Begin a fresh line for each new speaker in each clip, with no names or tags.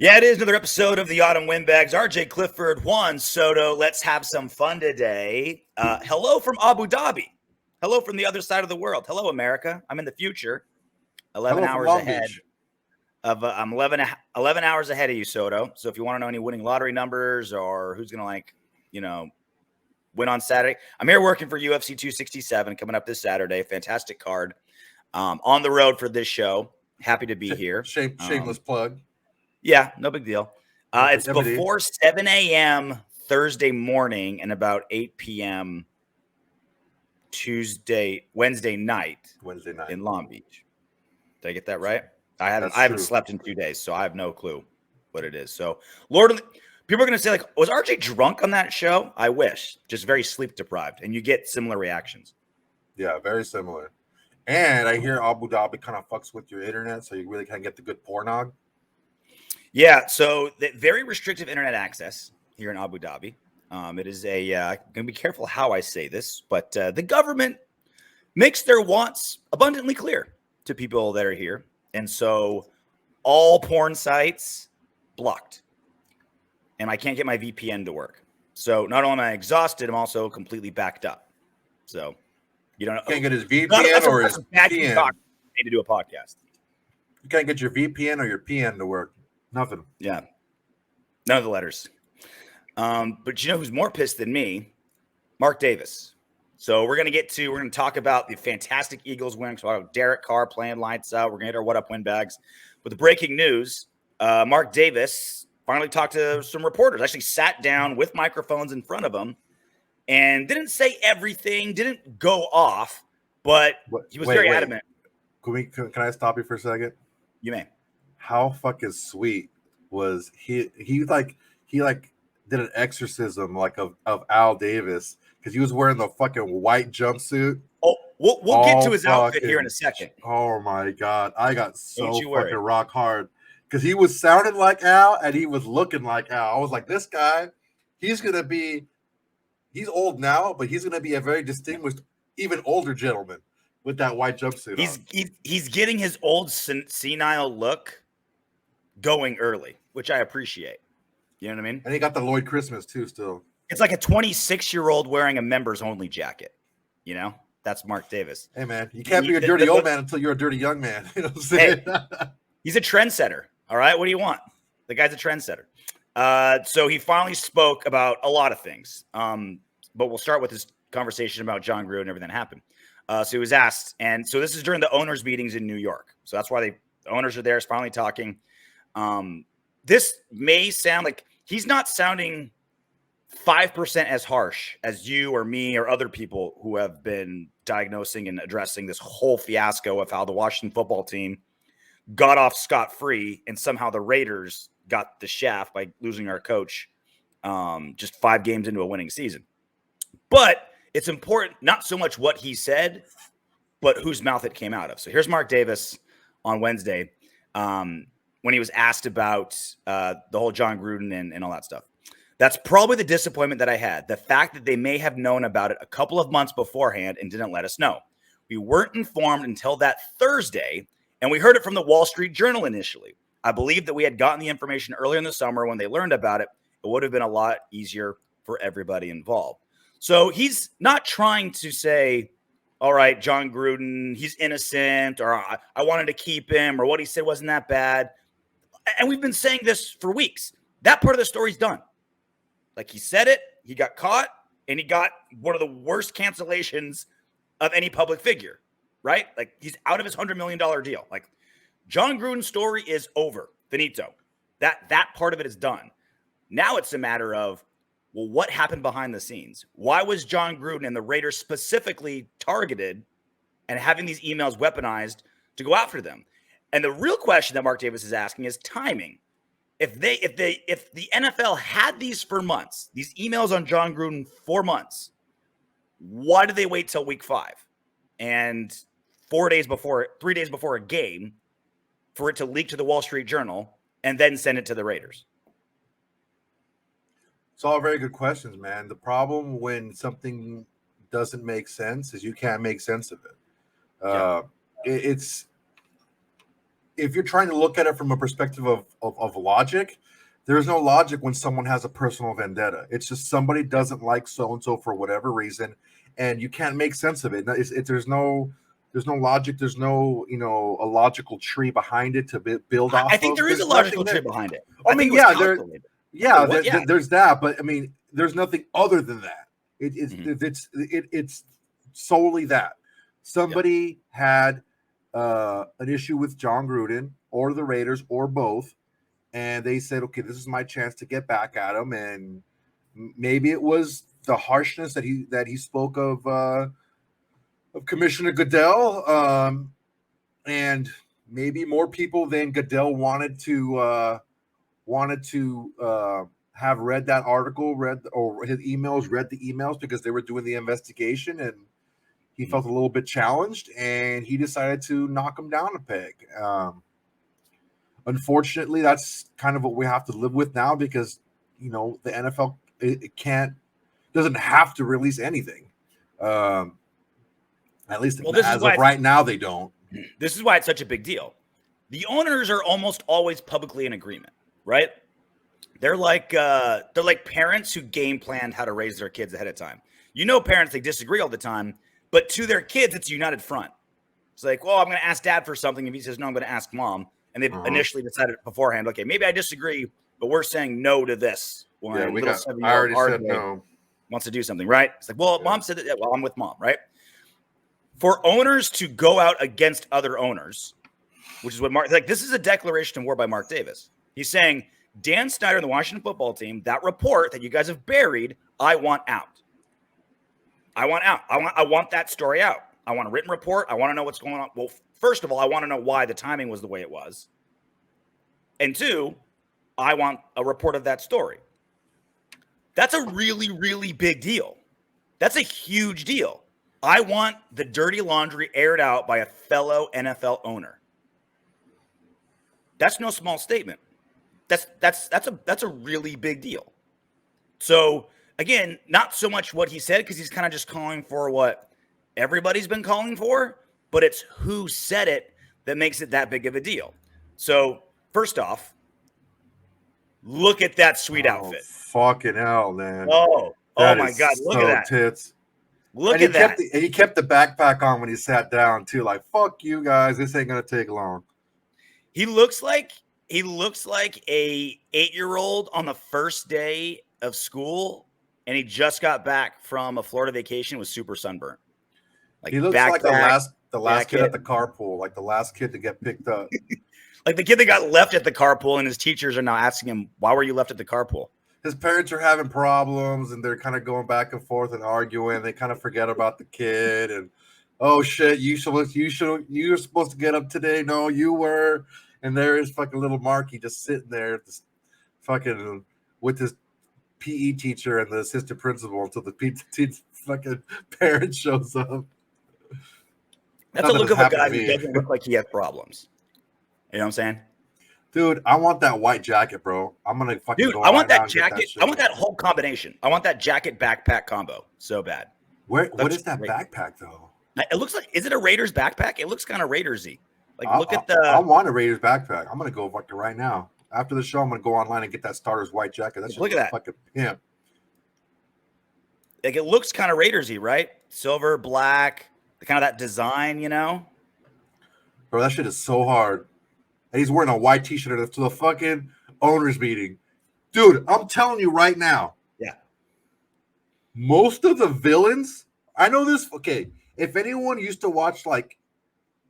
Yeah, it is another episode of the Autumn Windbags. RJ Clifford, Juan Soto. Let's have some fun today. Hello from Abu Dhabi. Hello from the other side of the world. Hello, America. I'm in the future, 11
Hello from
hours
Long
ahead
Beach.
I'm 11 hours ahead of you, Soto. So if you want to know any winning lottery numbers or who's going to, win on Saturday, I'm here working for UFC 267 coming up this Saturday. Fantastic card. On the road for this show. Happy to be here.
Shameless plug.
Yeah, no big deal. It's
Deputy.
before 7 a.m. Thursday morning and about 8 p.m. Wednesday night in Long Beach. Did I get that right? I haven't slept in 2 days, so I have no clue what it is. So, people are going to say, was RJ drunk on that show? I wish. Just very sleep deprived. And you get similar reactions.
Yeah, very similar. And I hear Abu Dhabi kind of fucks with your internet, so you really can't get the good pornog.
Yeah, so very restrictive internet access here in Abu Dhabi. It is I'm going to be careful how I say this, but the government makes their wants abundantly clear to people that are here. And so all porn sites blocked. And I can't get my VPN to work. So not only am I exhausted, I'm also completely backed up. So you don't know.
Can't get his VPN or his PN.
Need to do a podcast.
You can't get your VPN or your PN to work. Nothing.
Yeah. None of the letters. But you know who's more pissed than me? Mark Davis. So we're going to talk about the fantastic Eagles win. So Derek Carr playing lights out. We're going to hit our What Up Windbags. But the breaking news, Mark Davis finally talked to some reporters, actually sat down with microphones in front of him and didn't say everything, didn't go off, but he was very adamant.
Can I stop you for a second?
You may.
How fucking sweet was he did an exorcism of Al Davis because he was wearing the fucking white jumpsuit.
Oh, we'll get to his outfit here in a second.
Oh my God. I got so fucking rock hard because he was sounding like Al and he was looking like Al. I was like, this guy, he's old now, but he's going to be a very distinguished, even older gentleman with that white jumpsuit on.
He's getting his old senile look going early, which I appreciate. You know what I mean?
And he got the Lloyd Christmas too still.
It's like a 26-year-old wearing a members only jacket. You know? That's Mark Davis.
Hey, man, you can't be a dirty old man until you're a dirty young man. You know what I'm saying?
Hey, he's a trendsetter. All right? What do you want? The guy's a trendsetter. So he finally spoke about a lot of things. But we'll start with this conversation about John Gruden and everything that happened. So he was asked, and so this is during the owners' meetings in New York. So that's why the owners are there, is finally talking. This may sound like he's not sounding 5% as harsh as you or me or other people who have been diagnosing and addressing this whole fiasco of how the Washington football team got off scot-free and somehow the Raiders got the shaft by losing our coach just 5 games into a winning season. But it's important, not so much what he said, but whose mouth it came out of. So here's Mark Davis on Wednesday when he was asked about the whole John Gruden and all that stuff. That's probably the disappointment that I had. The fact that they may have known about it a couple of months beforehand and didn't let us know. We weren't informed until that Thursday, and we heard it from the Wall Street Journal initially. I believe that we had gotten the information earlier in the summer when they learned about it. It would have been a lot easier for everybody involved. So he's not trying to say, all right, John Gruden, he's innocent, or I wanted to keep him, or what he said wasn't that bad. And we've been saying this for weeks. That part of the story's done. Like, he said it, he got caught, and he got one of the worst cancellations of any public figure, right? Like, he's out of his $100 million deal. Like, John Gruden's story is over. Finito. That part of it is done. Now it's a matter of, well, what happened behind the scenes? Why was John Gruden and the Raiders specifically targeted and having these emails weaponized to go after them? And the real question that Mark Davis is asking is timing. If the NFL had these for months, these emails on John Gruden for months, why did they wait till week 5 and 3 days before a game for it to leak to the Wall Street Journal and then send it to the Raiders?
It's all very good questions, man. The problem when something doesn't make sense is you can't make sense of it. It's if you're trying to look at it from a perspective of logic, there's no logic when someone has a personal vendetta. It's just somebody doesn't like so and so for whatever reason, and you can't make sense of it. There's no logic. There's no a logical tree behind it to build off.
I think there is a logical tree behind it.
I mean, there's that, but I mean, there's nothing other than that. It's solely that somebody had an issue with John Gruden or the Raiders or both, and they said, okay, this is my chance to get back at him. And maybe it was the harshness that he spoke of Commissioner Goodell, and maybe more people than Goodell wanted to have read that article, read the emails because they were doing the investigation, and he felt a little bit challenged, and he decided to knock him down a peg. Unfortunately, that's kind of what we have to live with now, because the NFL doesn't have to release anything. At least as of right now, they don't.
This is why it's such a big deal. The owners are almost always publicly in agreement, right? They're like parents who game planned how to raise their kids ahead of time. Parents, they disagree all the time, but to their kids, it's a united front. It's like, well, I'm going to ask dad for something. If he says no, I'm going to ask mom. And they've initially decided beforehand, okay, maybe I disagree, but we're saying no to this.
When I already said no.
Wants to do something, right? It's like, well, mom said that. Well, I'm with mom, right? For owners to go out against other owners, which is what this is a declaration of war by Mark Davis. He's saying, Dan Snyder and the Washington football team, that report that you guys have buried, I want out. I want that story out. I want a written report. I want to know what's going on. Well, first of all, I want to know why the timing was the way it was. And two, I want a report of that story. That's a really, really big deal. That's a huge deal. I want the dirty laundry aired out by a fellow NFL owner. That's no small statement. That's a really big deal. So again, not so much what he said, because he's kind of just calling for what everybody's been calling for, but it's who said it that makes it that big of a deal. So first off, look at that sweet outfit.
Fucking hell, man.
Oh my God. Look at that.
Tits.
Look at that.
He kept the backpack on when he sat down too. Like, fuck you guys. This ain't going to take long.
He looks like a 8-year-old on the first day of school, and he just got back from a Florida vacation, was super sunburnt.
Like, he looks like the last kid at the carpool, like the last kid to get picked up.
Like the kid that got left at the carpool, and his teachers are now asking him, why were you left at the carpool?
His parents are having problems, and they're kind of going back and forth and arguing. They kind of forget about the kid, and oh shit, you were supposed to get up today. No, you were. And there is fucking little Marky just sitting there, just fucking with his PE teacher and the assistant principal until the fucking parent shows up.
That's a look of a guy who doesn't look like he has problems. You know what I'm saying?
Dude, I want that white jacket, bro. I'm going to fucking go
I want that jacket. I want that whole combination. I want that jacket backpack combo so bad.
What is that backpack, though?
It looks like, is it a Raiders backpack? It looks kind of Raidersy. Like,
I want a Raiders backpack. I'm going to go fucking right now. After the show, I'm going to go online and get that starter's white jacket. That's
look at that.
Fucking pimp.
Like, it looks kind of Raidersy, right? Silver, black, kind of that design,
Bro, that shit is so hard. And he's wearing a white t-shirt to the fucking owners meeting. Dude, I'm telling you right now.
Yeah.
Most of the villains, I know this. Okay, if anyone used to watch like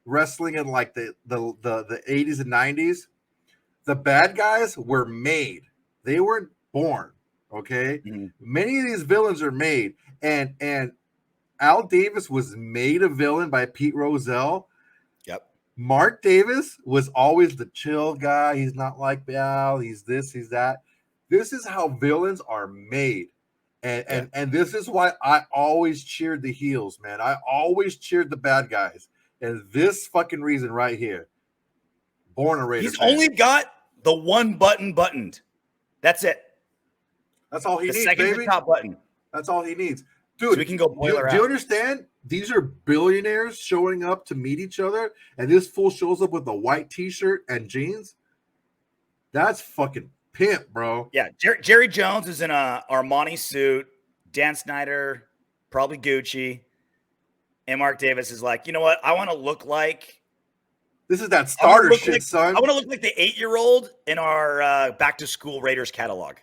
wrestling in like the 80s and 90s, the bad guys were made. They weren't born. Okay. Mm-hmm. Many of these villains are made. And Al Davis was made a villain by Pete Rozelle.
Yep.
Mark Davis was always the chill guy. He's not like Al. He's this, he's that. This is how villains are made. And this is why I always cheered the heels, man. I always cheered the bad guys. And this fucking reason right here. Born a Raider.
He's only got the one button buttoned. That's it.
That's all he needs,
second
baby.
Top button.
That's all he needs. Dude,
so we can go boiler out.
Do you understand? these are billionaires showing up to meet each other, and this fool shows up with a white T-shirt and jeans. That's fucking pimp, bro.
Yeah, Jerry Jones is in a Armani suit. Dan Snyder, probably Gucci. And Mark Davis is like, you know what? I want to look like
this is that starter shit, son.
I want to look like the 8-year-old in our back to school Raiders catalog.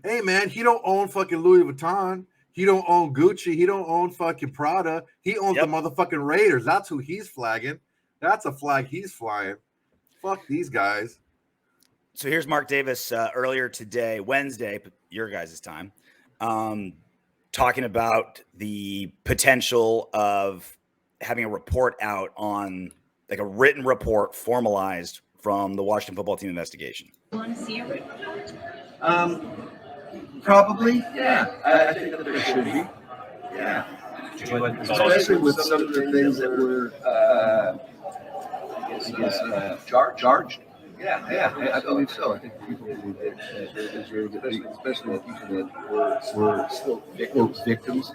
Hey man, he don't own fucking Louis Vuitton. He don't own Gucci. He don't own fucking Prada. He owns the motherfucking Raiders. That's who he's flagging. That's a flag he's flying. Fuck these guys.
So here's Mark Davis earlier today, Wednesday, your guys' time, talking about the potential of having a report out on, like, a written report formalized from the Washington football team investigation.
You want to see a written report?
Probably, yeah. I think that there should be. Yeah. Especially with some of the things that were, charged. Yeah, I believe so. I think people believe that there's very good, especially the people that were still victims.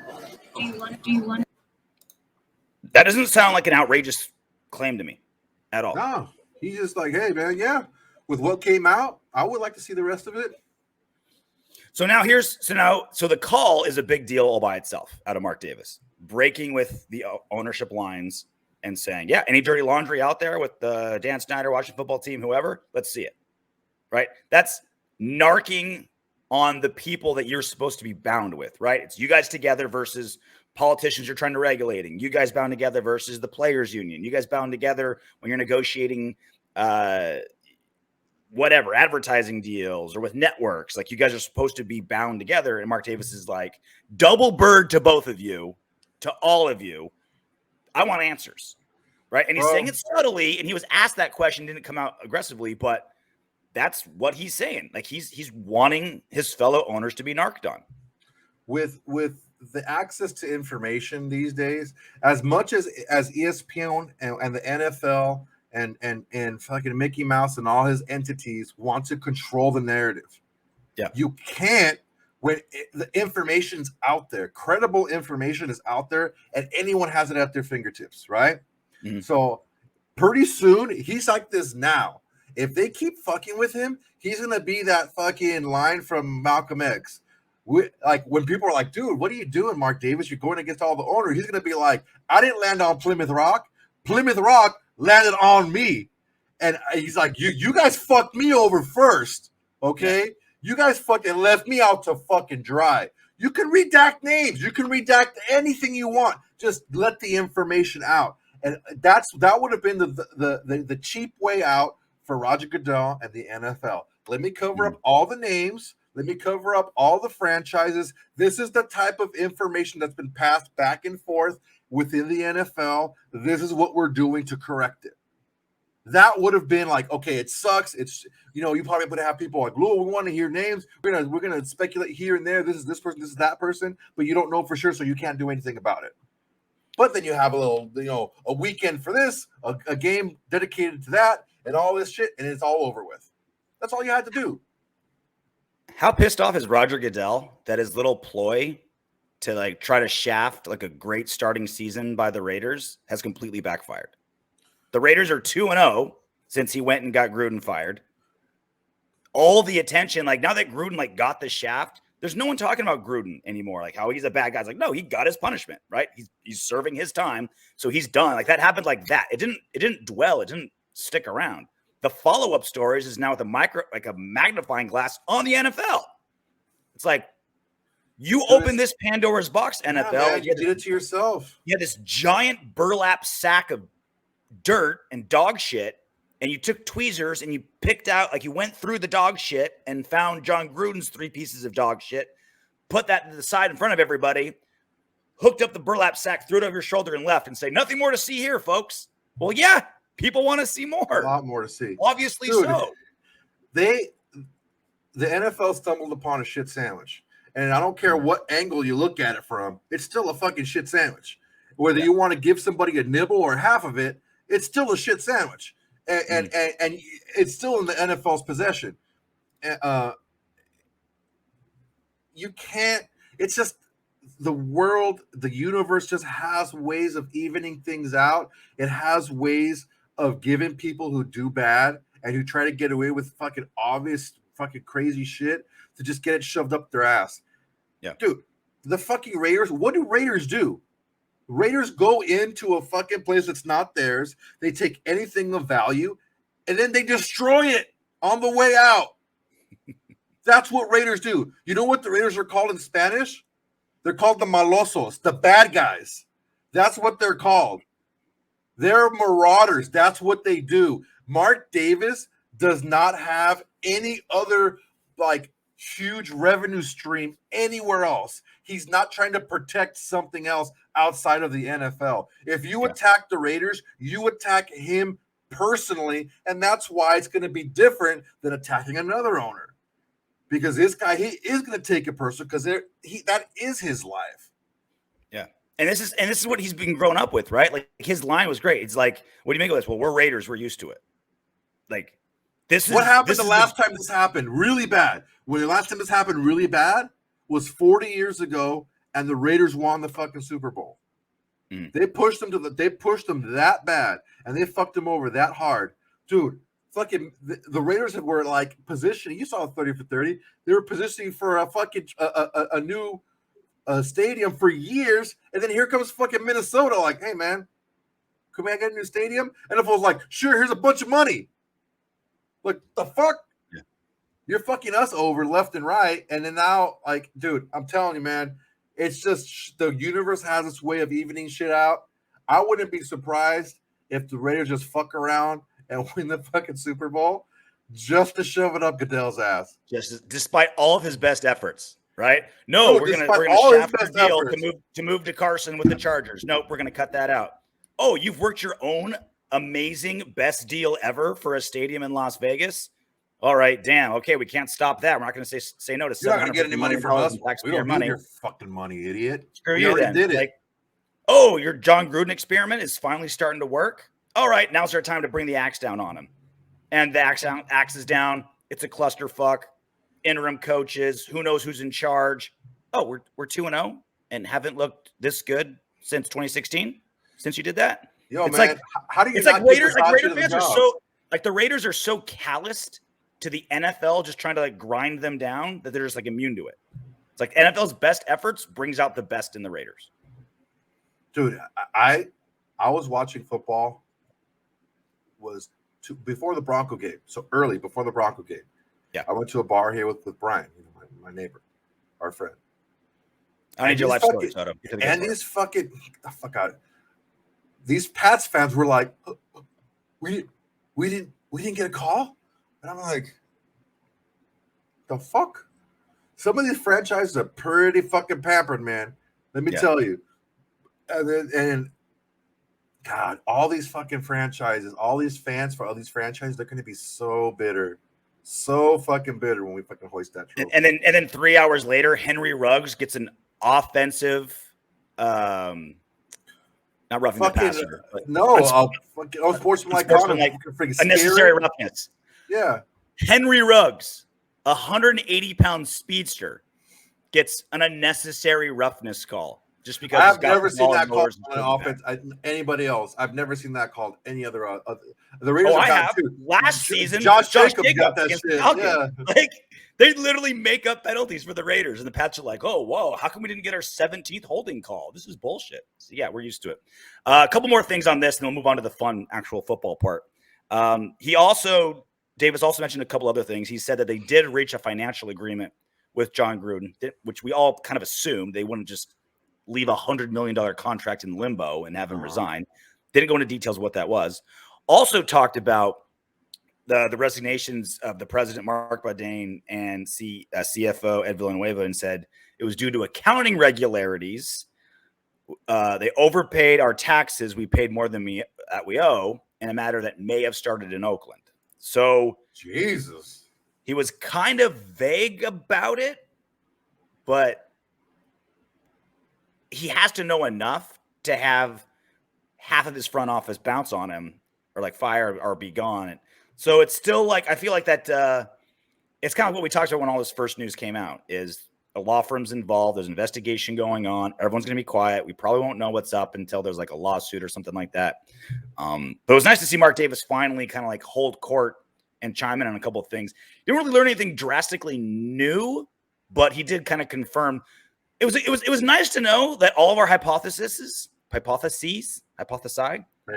Do you want?
That doesn't sound like an outrageous claim to me at all.
No, he's just like, hey, man, yeah. With what came out, I would like to see the rest of it.
So the call is a big deal all by itself out of Mark Davis, breaking with the ownership lines and saying, yeah, any dirty laundry out there with the Dan Snyder, Washington football team, whoever, let's see it. Right? That's narking on the people that you're supposed to be bound with, right? It's you guys together versus politicians you're trying to regulating. You guys bound together versus the players union. You guys bound together when you're negotiating whatever, advertising deals or with networks. Like, you guys are supposed to be bound together. And Mark Davis is like, double bird to both of you, to all of you. I want answers, right? And he's saying it subtly, and he was asked that question, didn't come out aggressively, but that's what he's saying. Like, he's wanting his fellow owners to be narked on.
With the access to information these days, as much as ESPN and the NFL and fucking Mickey Mouse and all his entities want to control the narrative. Yeah. You can't when the information's out there. Credible information is out there, and anyone has it at their fingertips, right? Mm-hmm. So pretty soon, he's like this now. If they keep fucking with him, he's going to be that fucking line from Malcolm X. Like, when people are like, dude, what are you doing, Mark Davis? You're going against all the owners. He's going to be like, I didn't land on Plymouth Rock. Plymouth Rock landed on me. And he's like, you guys fucked me over first, okay? Yeah. You guys fucking left me out to fucking dry. You can redact names. You can redact anything you want. Just let the information out. And that would have been the cheap way out for Roger Goodell and the NFL. Let me cover up all the names. Let me cover up all the franchises. This is the type of information that's been passed back and forth within the NFL. This is what we're doing to correct it. That would have been like, okay, it sucks. It's, you probably would have people like, Lou, we want to hear names. We're gonna speculate here and there. This is this person, this is that person, but you don't know for sure, so you can't do anything about it. But then you have a little, a weekend for this, a game dedicated to that, and all this shit, and it's all over with. That's all you had to do.
How pissed off is Roger Goodell that his little ploy to, like, try to shaft like a great starting season by the Raiders has completely backfired? The Raiders are 2-0 since he went and got Gruden fired. All the attention, like, now that Gruden, like, got the shaft, there's no one talking about Gruden anymore. Like, how he's a bad guy. It's like, no, he got his punishment, right? He's serving his time, so he's done. Like, that happened like that. It didn't dwell. It didn't stick around. The follow-up stories is now with a magnifying glass on the NFL. It's like, you opened this Pandora's box, NFL.
Yeah, man, you did it to yourself.
You had this giant burlap sack of dirt and dog shit, and you took tweezers and you picked out, like, you went through the dog shit and found John Gruden's 3 pieces of dog shit, put that to the side in front of everybody, hooked up the burlap sack, threw it over your shoulder and left and say, nothing more to see here, folks. Well, yeah, people want to see more.
A lot more to see.
Obviously. Dude, so.
The NFL stumbled upon a shit sandwich. And I don't care what angle you look at it from, it's still a fucking shit sandwich. Whether you want to give somebody a nibble or half of it, it's still a shit sandwich. And it's still in the NFL's possession. You can't, it's just, the world, the universe just has ways of evening things out. It has ways of giving people who do bad and who try to get away with fucking obvious fucking crazy shit to just get it shoved up their ass.
Yeah.
Dude, the fucking Raiders, what do Raiders do? Raiders go into a fucking place that's not theirs. They take anything of value and then they destroy it on the way out. That's what Raiders do. You know what the Raiders are called in Spanish? They're called the malosos, the bad guys. That's what they're called. They're marauders. That's what they do. Mark Davis does not have any other like huge revenue stream anywhere else. He's not trying to protect something else outside of the NFL. If you attack the Raiders, you attack him personally, and that's why it's going to be different than attacking another owner. Because this guy, he is going to take it personal because that is his life.
Yeah, and this is what he's been grown up with, right? Like his line was great. It's like, what do you make of this? Well, we're Raiders. We're used to it. Like this is
what happened the last time this happened really bad. When the last time this happened really bad was 40 years ago, and the Raiders won the fucking Super Bowl. They pushed them that bad, and they fucked them over that hard, dude. Fucking the Raiders were like positioning. You saw 30 for 30. They were positioning for a fucking a new stadium for years, and then here comes fucking Minnesota. Like, hey man, can we get a new stadium? And if I was like, sure, here's a bunch of money. Like the fuck, you're fucking us over left and right, and then now, like, dude, I'm telling you, man, it's just the universe has its way of evening shit out. I wouldn't be surprised if the Raiders just fuck around and win the fucking Super Bowl just to shove it up Goodell's ass.
Just despite all of his best efforts, right? No, we're gonna shaft the deal to move to Carson with the Chargers. Nope, we're gonna cut that out. Oh, you've worked your own amazing best deal ever for a stadium in Las Vegas. All right, damn. Okay, we can't stop that. We're not going to say no to
$700 million. Get any money from us? We don't need your fucking money, idiot.
Screw you then. Did it. Like, oh, your John Gruden experiment is finally starting to work. All right, now's our time to bring the axe down on him. And the axe is down. It's a clusterfuck. Interim coaches. Who knows who's in charge? Oh, we're 2-0 and haven't looked this good since 2016. Since you did that,
yo,
it's
man,
like
how do you?
It's like Raiders. Like Raider fans are so like the Raiders are so calloused to the NFL just trying to like grind them down that they're just like immune to it. It's like NFL's best efforts brings out the best in the Raiders.
Dude, I was watching football before the Bronco game. So early before the Bronco game.
Yeah.
I went to a bar here with Brian, my neighbor, our friend.
I need your life story.
And these fucking fuck out. These Pats fans were like, we didn't get a call. And I'm like, the fuck? Some of these franchises are pretty fucking pampered, man. Let me tell you. And God, all these fucking franchises, all these fans for all these franchises, they're going to be so bitter. So fucking bitter when we fucking hoist that trophy.
And then 3 hours later, Henry Ruggs gets an offensive not roughing the passer.
Sportsmanlike
unnecessary roughness.
Yeah.
Henry Ruggs, 180-pound speedster, gets an unnecessary roughness call just because
I've never seen that called on offense. Anybody else? I've never seen that called any other. The Raiders
I have. Last season,
Josh Jacobs got that shit.
Yeah. Like they literally make up penalties for the Raiders, and the Pats are like, "Oh, whoa! How come we didn't get our 17th holding call? This is bullshit." So yeah, we're used to it. A couple more things on this, and we'll move on to the fun, actual football part. Davis also mentioned a couple other things. He said that they did reach a financial agreement with John Gruden, which we all kind of assumed they wouldn't just leave $100 million contract in limbo and have him resign. Didn't go into details of what that was. Also talked about the resignations of the president, Mark Badane, and CFO, Ed Villanueva, and said it was due to accounting regularities. They overpaid our taxes. We paid more than we owe in a matter that may have started in Oakland. So
Jesus,
he was kind of vague about it, but he has to know enough to have half of his front office bounce on him or like fire or be gone. So it's still like, I feel like that it's kind of what we talked about when all this first news came out is A law firm's involved. There's an investigation going on. Everyone's going to be quiet. We probably won't know what's up until there's like a lawsuit or something like that. But it was nice to see Mark Davis finally kind of like hold court and chime in on a couple of things. Didn't really learn anything drastically new, but he did kind of confirm. It was nice to know that all of our hypotheses.
There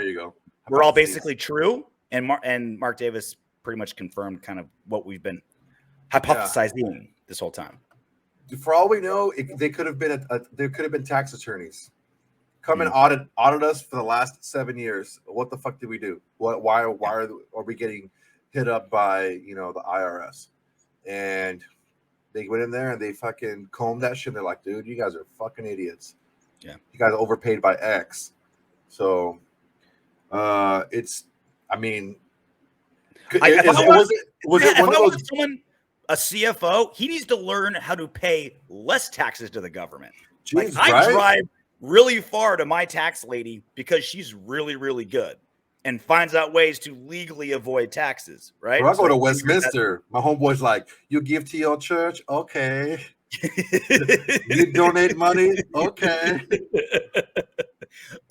you go.
We're all basically true, and Mark Davis pretty much confirmed kind of what we've been hypothesizing this whole time.
For all we know, they could have been tax attorneys come and audit us for the last 7 years. What the fuck did we do? Why are we getting hit up by the IRS? And they went in there and they fucking combed that shit. They're like, dude, you guys are fucking idiots.
Yeah,
you guys are overpaid by X. So, was
someone a CFO? He needs to learn how to pay less taxes to the government.
Jeez,
I drive really far to my tax lady because she's really, really good and finds out ways to legally avoid taxes. Right?
Bro, I go to Westminster. My homeboy's like, "You give to your church, okay? You donate money, okay?"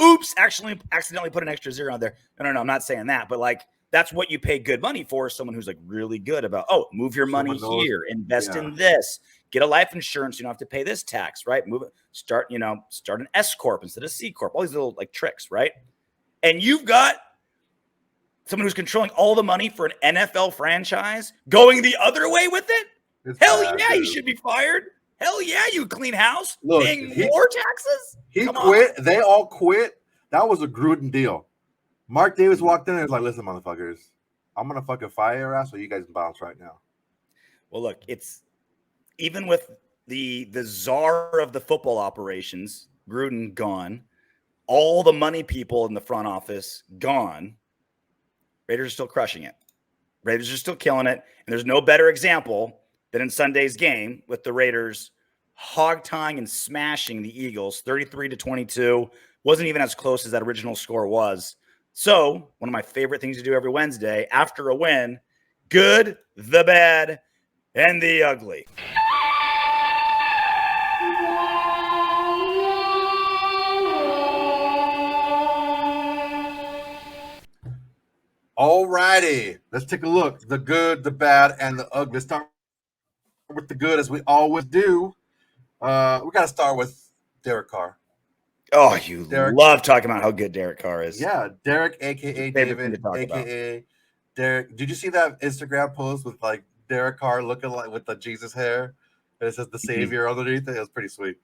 Oops! Accidentally put an extra zero on there. No, I'm not saying that, but like that's what you pay good money for. Someone who's like really good about, move your money here, invest in this, get a life insurance. You don't have to pay this tax, right? Move it, start an S corp instead of C corp. All these little like tricks, right? And you've got someone who's controlling all the money for an NFL franchise going the other way with it. Hell yeah, you should be fired. Hell yeah, you clean house.
Look,
paying more taxes.
He quit. They all quit. That was a Gruden deal. Mark Davis walked in and was like, "Listen, motherfuckers, I'm gonna fucking fire your ass, so you guys can bounce right now."
Well, look, it's even with the czar of the football operations, Gruden gone, all the money people in the front office gone. Raiders are still crushing it. Raiders are still killing it, and there's no better example than in Sunday's game with the Raiders hog-tying and smashing the Eagles 33-22. Wasn't even as close as that original score was. So one of my favorite things to do every Wednesday after a win, good, the bad, and the ugly.
All righty. Let's take a look. The good, the bad, and the ugly. Let's start with the good as we always do. We got to start with Derek Carr.
Oh, Derek love talking about how good Derek Carr is.
Yeah, Derek, a.k.a. David, a.k.a. Derek. Did you see that Instagram post with like Derek Carr looking like with the Jesus hair? And it says the Savior underneath it. It was pretty sweet.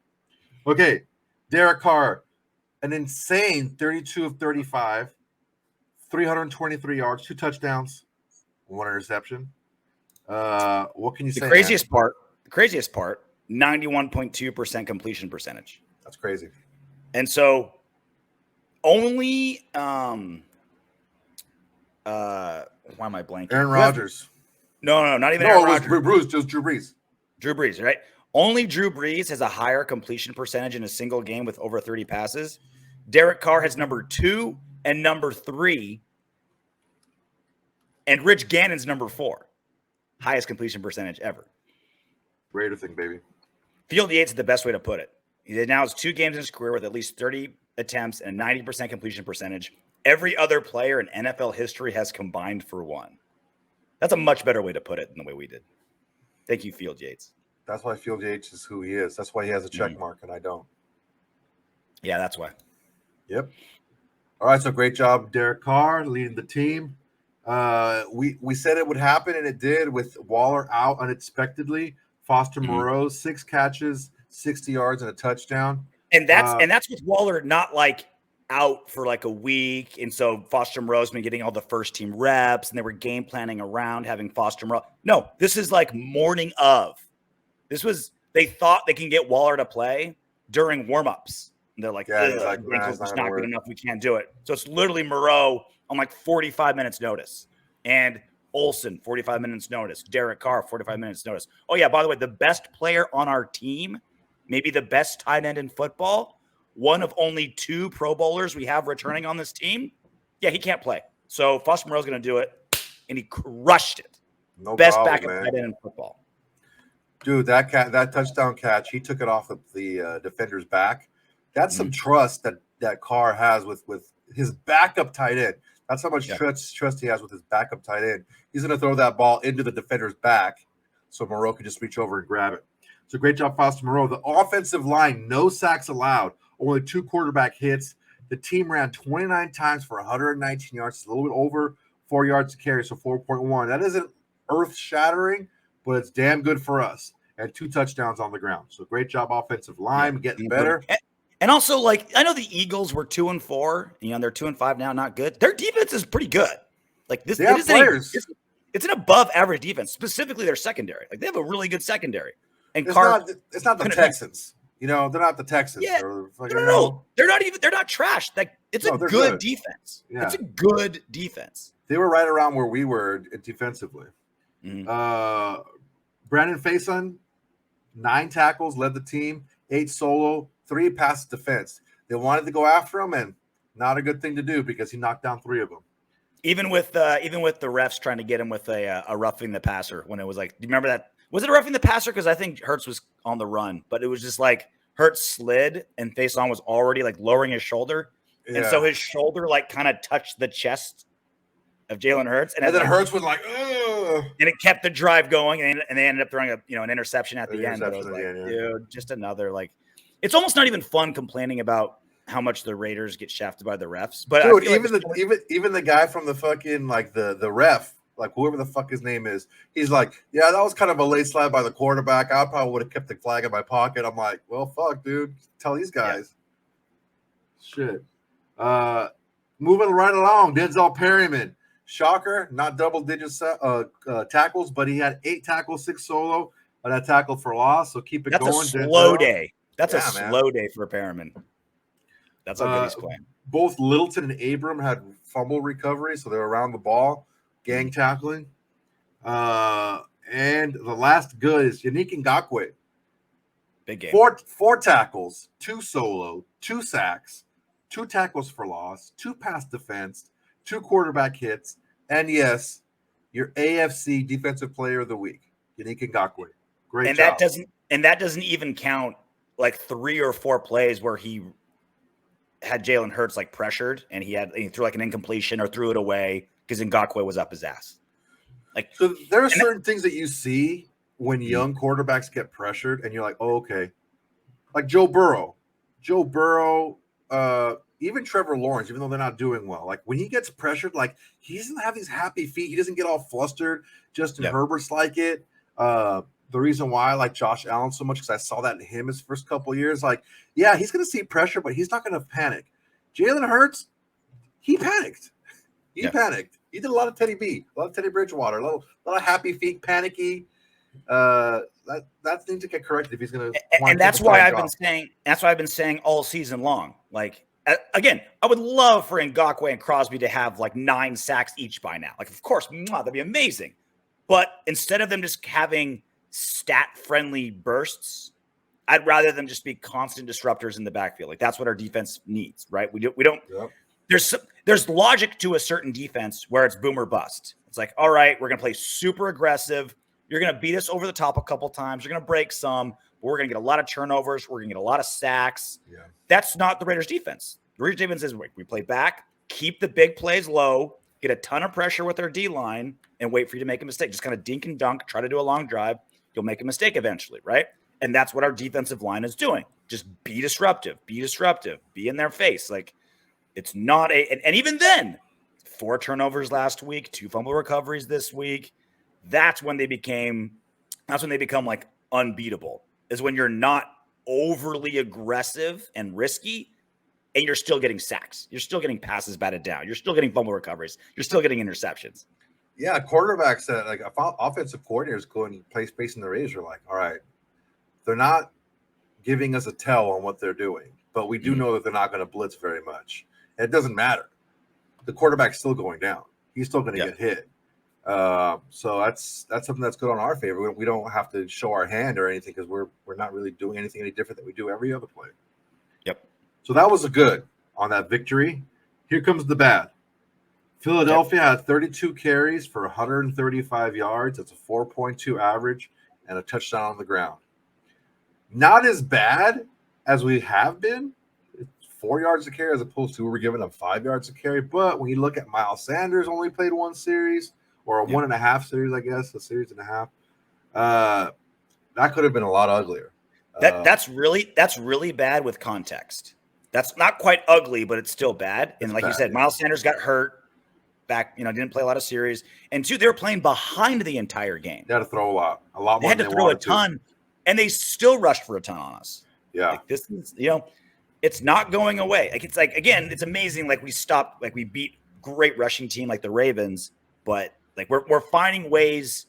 Okay, Derek Carr, an insane 32 of 35, 323 yards, 2 touchdowns, 1 interception. What can you say?
The craziest part, 91.2% completion percentage.
That's crazy.
And so only why am I blanking?
Aaron Rodgers.
No, not even Aaron Rodgers.
Drew Brees, just Drew Brees.
Drew Brees, right? Only Drew Brees has a higher completion percentage in a single game with over 30 passes. Derek Carr has number 2 and number 3. And Rich Gannon's number 4. Highest completion percentage ever.
Raider thing, baby.
Field Yates is the best way to put it. He now has 2 games in his career with at least 30 attempts and a 90% completion percentage. Every other player in NFL history has combined for 1. That's a much better way to put it than the way we did. Thank you, Field Yates.
That's why Field Yates is who he is. That's why he has a check mark and I don't.
Yeah, that's why.
Yep. All right, so great job, Derek Carr, leading the team. We said it would happen, and it did with Waller out unexpectedly. Foster Moreau, 6 catches, 60 yards, and a touchdown.
And that's with Waller not like out for like a week. And so Foster Moreau's been getting all the first team reps, and they were game planning around having Foster Moreau. No, this is like morning of. They thought they can get Waller to play during warmups. And they're like, it's not good enough. We can't do it. So it's literally Moreau on like 45 minutes notice. And Olsen, 45 minutes notice. Derek Carr, 45 minutes notice. Oh, yeah, by the way, the best player on our team, maybe the best tight end in football, one of only 2 Pro Bowlers we have returning on this team. Yeah, he can't play. So Foster Moreau's going to do it, and he crushed it.
No
best
problem,
backup
man.
tight end in football.
Dude, that touchdown catch, he took it off of the defender's back. That's some trust that Carr has with his backup tight end. That's how much trust he has with his backup tight end. He's going to throw that ball into the defender's back so Moreau can just reach over and grab it. So great job, Foster Moreau. The offensive line, no sacks allowed, only 2 quarterback hits. The team ran 29 times for 119 yards. It's a little bit over 4 yards to carry, so 4.1. That isn't earth-shattering, but it's damn good for us. And 2 touchdowns on the ground. So great job, offensive line, getting better.
And also, like, I know the Eagles were 2-4. You know, they're 2-5 now, not good. Their defense is pretty good. Like this, it's an above-average defense. Specifically, their secondary. Like they have a really good secondary. And
it's not the Texans. You know, they're not the Texans.
Yeah, no, they're not even. They're not trash. Like it's a good defense. Yeah. It's a good defense.
They were right around where we were defensively.
Mm-hmm.
Brandon Faison, 9 tackles, led the team, 8 solo, 3 pass defense. They wanted to go after him, and not a good thing to do because he knocked down 3 of them.
Even with the refs trying to get him with a roughing the passer when it was like, do you remember that? Was it a roughing the passer? Because I think Hurts was on the run, but it was just like Hurts slid and Faison was already like lowering his shoulder, and so his shoulder like kind of touched the chest of Jalen Hurts,
and then Hurts was like, ugh.
And it kept the drive going, and they ended up throwing an interception at the end. But I was like, dude, just another like. It's almost not even fun complaining about how much the Raiders get shafted by the refs. But
dude, even the guy from the fucking like the ref, like whoever the fuck his name is, he's like, yeah, that was kind of a late slide by the quarterback. I probably would have kept the flag in my pocket. I'm like, well, fuck, dude. Tell these guys. Shit. Moving right along, Denzel Perryman. Shocker, not double-digit tackles, but he had 8 tackles, 6 solo, and a tackle for loss. So keep it going.
That's a slow day. That's a slow day for Perriman. That's how good he's playing.
Both Littleton and Abram had fumble recovery, so they were around the ball, gang tackling. And the last good is Yannick Ngakoue.
Big game.
4 tackles, 2 solo, 2 sacks, 2 tackles for loss, 2 pass defense, 2 quarterback hits, and yes, your AFC Defensive Player of the Week, Yannick Ngakoue. Great job.
That doesn't even count like 3 or 4 plays where he had Jalen Hurts like pressured and he threw like an incompletion or threw it away because Ngakoue was up his ass. Like,
so there are certain things that you see when young quarterbacks get pressured and you're like, oh, okay. Like Joe Burrow, even Trevor Lawrence, even though they're not doing well, like when he gets pressured, like he doesn't have these happy feet. He doesn't get all flustered. Justin Herbert's like it. The reason why I like Josh Allen so much because I saw that in him his first couple of years. Like, yeah, he's going to see pressure, but he's not going to panic. Jalen Hurts, he panicked. He panicked. He did a lot of Teddy B, a lot of Teddy Bridgewater, a lot of happy feet, panicky. That needs to get corrected if he's going to.
And that's why I've been saying. That's why I've been saying all season long. Like again, I would love for Ngakoue and Crosby to have like 9 sacks each by now. Like, of course, that'd be amazing. But instead of them just having stat-friendly bursts, I'd rather them just be constant disruptors in the backfield. Like that's what our defense needs, right? We don't. Yep. There's logic to a certain defense where it's boom or bust. It's like, all right, we're gonna play super aggressive. You're gonna beat us over the top a couple times. You're gonna break some. But we're gonna get a lot of turnovers. We're gonna get a lot of sacks. Yeah. That's not the Raiders' defense. The Raiders' defense is we play back, keep the big plays low, get a ton of pressure with our D line, and wait for you to make a mistake. Just kind of dink and dunk. Try to do a long drive. You'll make a mistake eventually, right? And that's what our defensive line is doing. Just be disruptive, be in their face. Like it's not and even then, 4 turnovers last week, 2 fumble recoveries this week. That's when they become like unbeatable, is when you're not overly aggressive and risky and you're still getting sacks. You're still getting passes batted down. You're still getting fumble recoveries. You're still getting interceptions.
Yeah, quarterbacks that like offensive coordinators go and play space in the Raiders are like, all right, they're not giving us a tell on what they're doing, but we do know that they're not going to blitz very much. And it doesn't matter. The quarterback's still going down. He's still going to get hit. So that's something that's good on our favor. We don't have to show our hand or anything because we're not really doing anything any different than we do every other play.
Yep.
So that was a good on that victory. Here comes the bad. Philadelphia had 32 carries for 135 yards. That's a 4.2 average and a touchdown on the ground. Not as bad as we have been. 4 yards a carry as opposed to we were giving up 5 yards a carry. But when you look at Miles Sanders only played one series or a 1.5 series, I guess, a series and a half. That could have been a lot uglier.
That's really bad with context. That's not quite ugly, but it's still bad. And like you said, Miles Sanders got hurt back, didn't play a lot of series. And two, they were playing behind the entire game.
They had to throw a lot more.
They had to throw a ton, and they still rushed for a ton on us.
Yeah.
Like this is, it's not going away. Like, it's like, again, it's amazing. Like we beat great rushing team like the Ravens, but like we're finding ways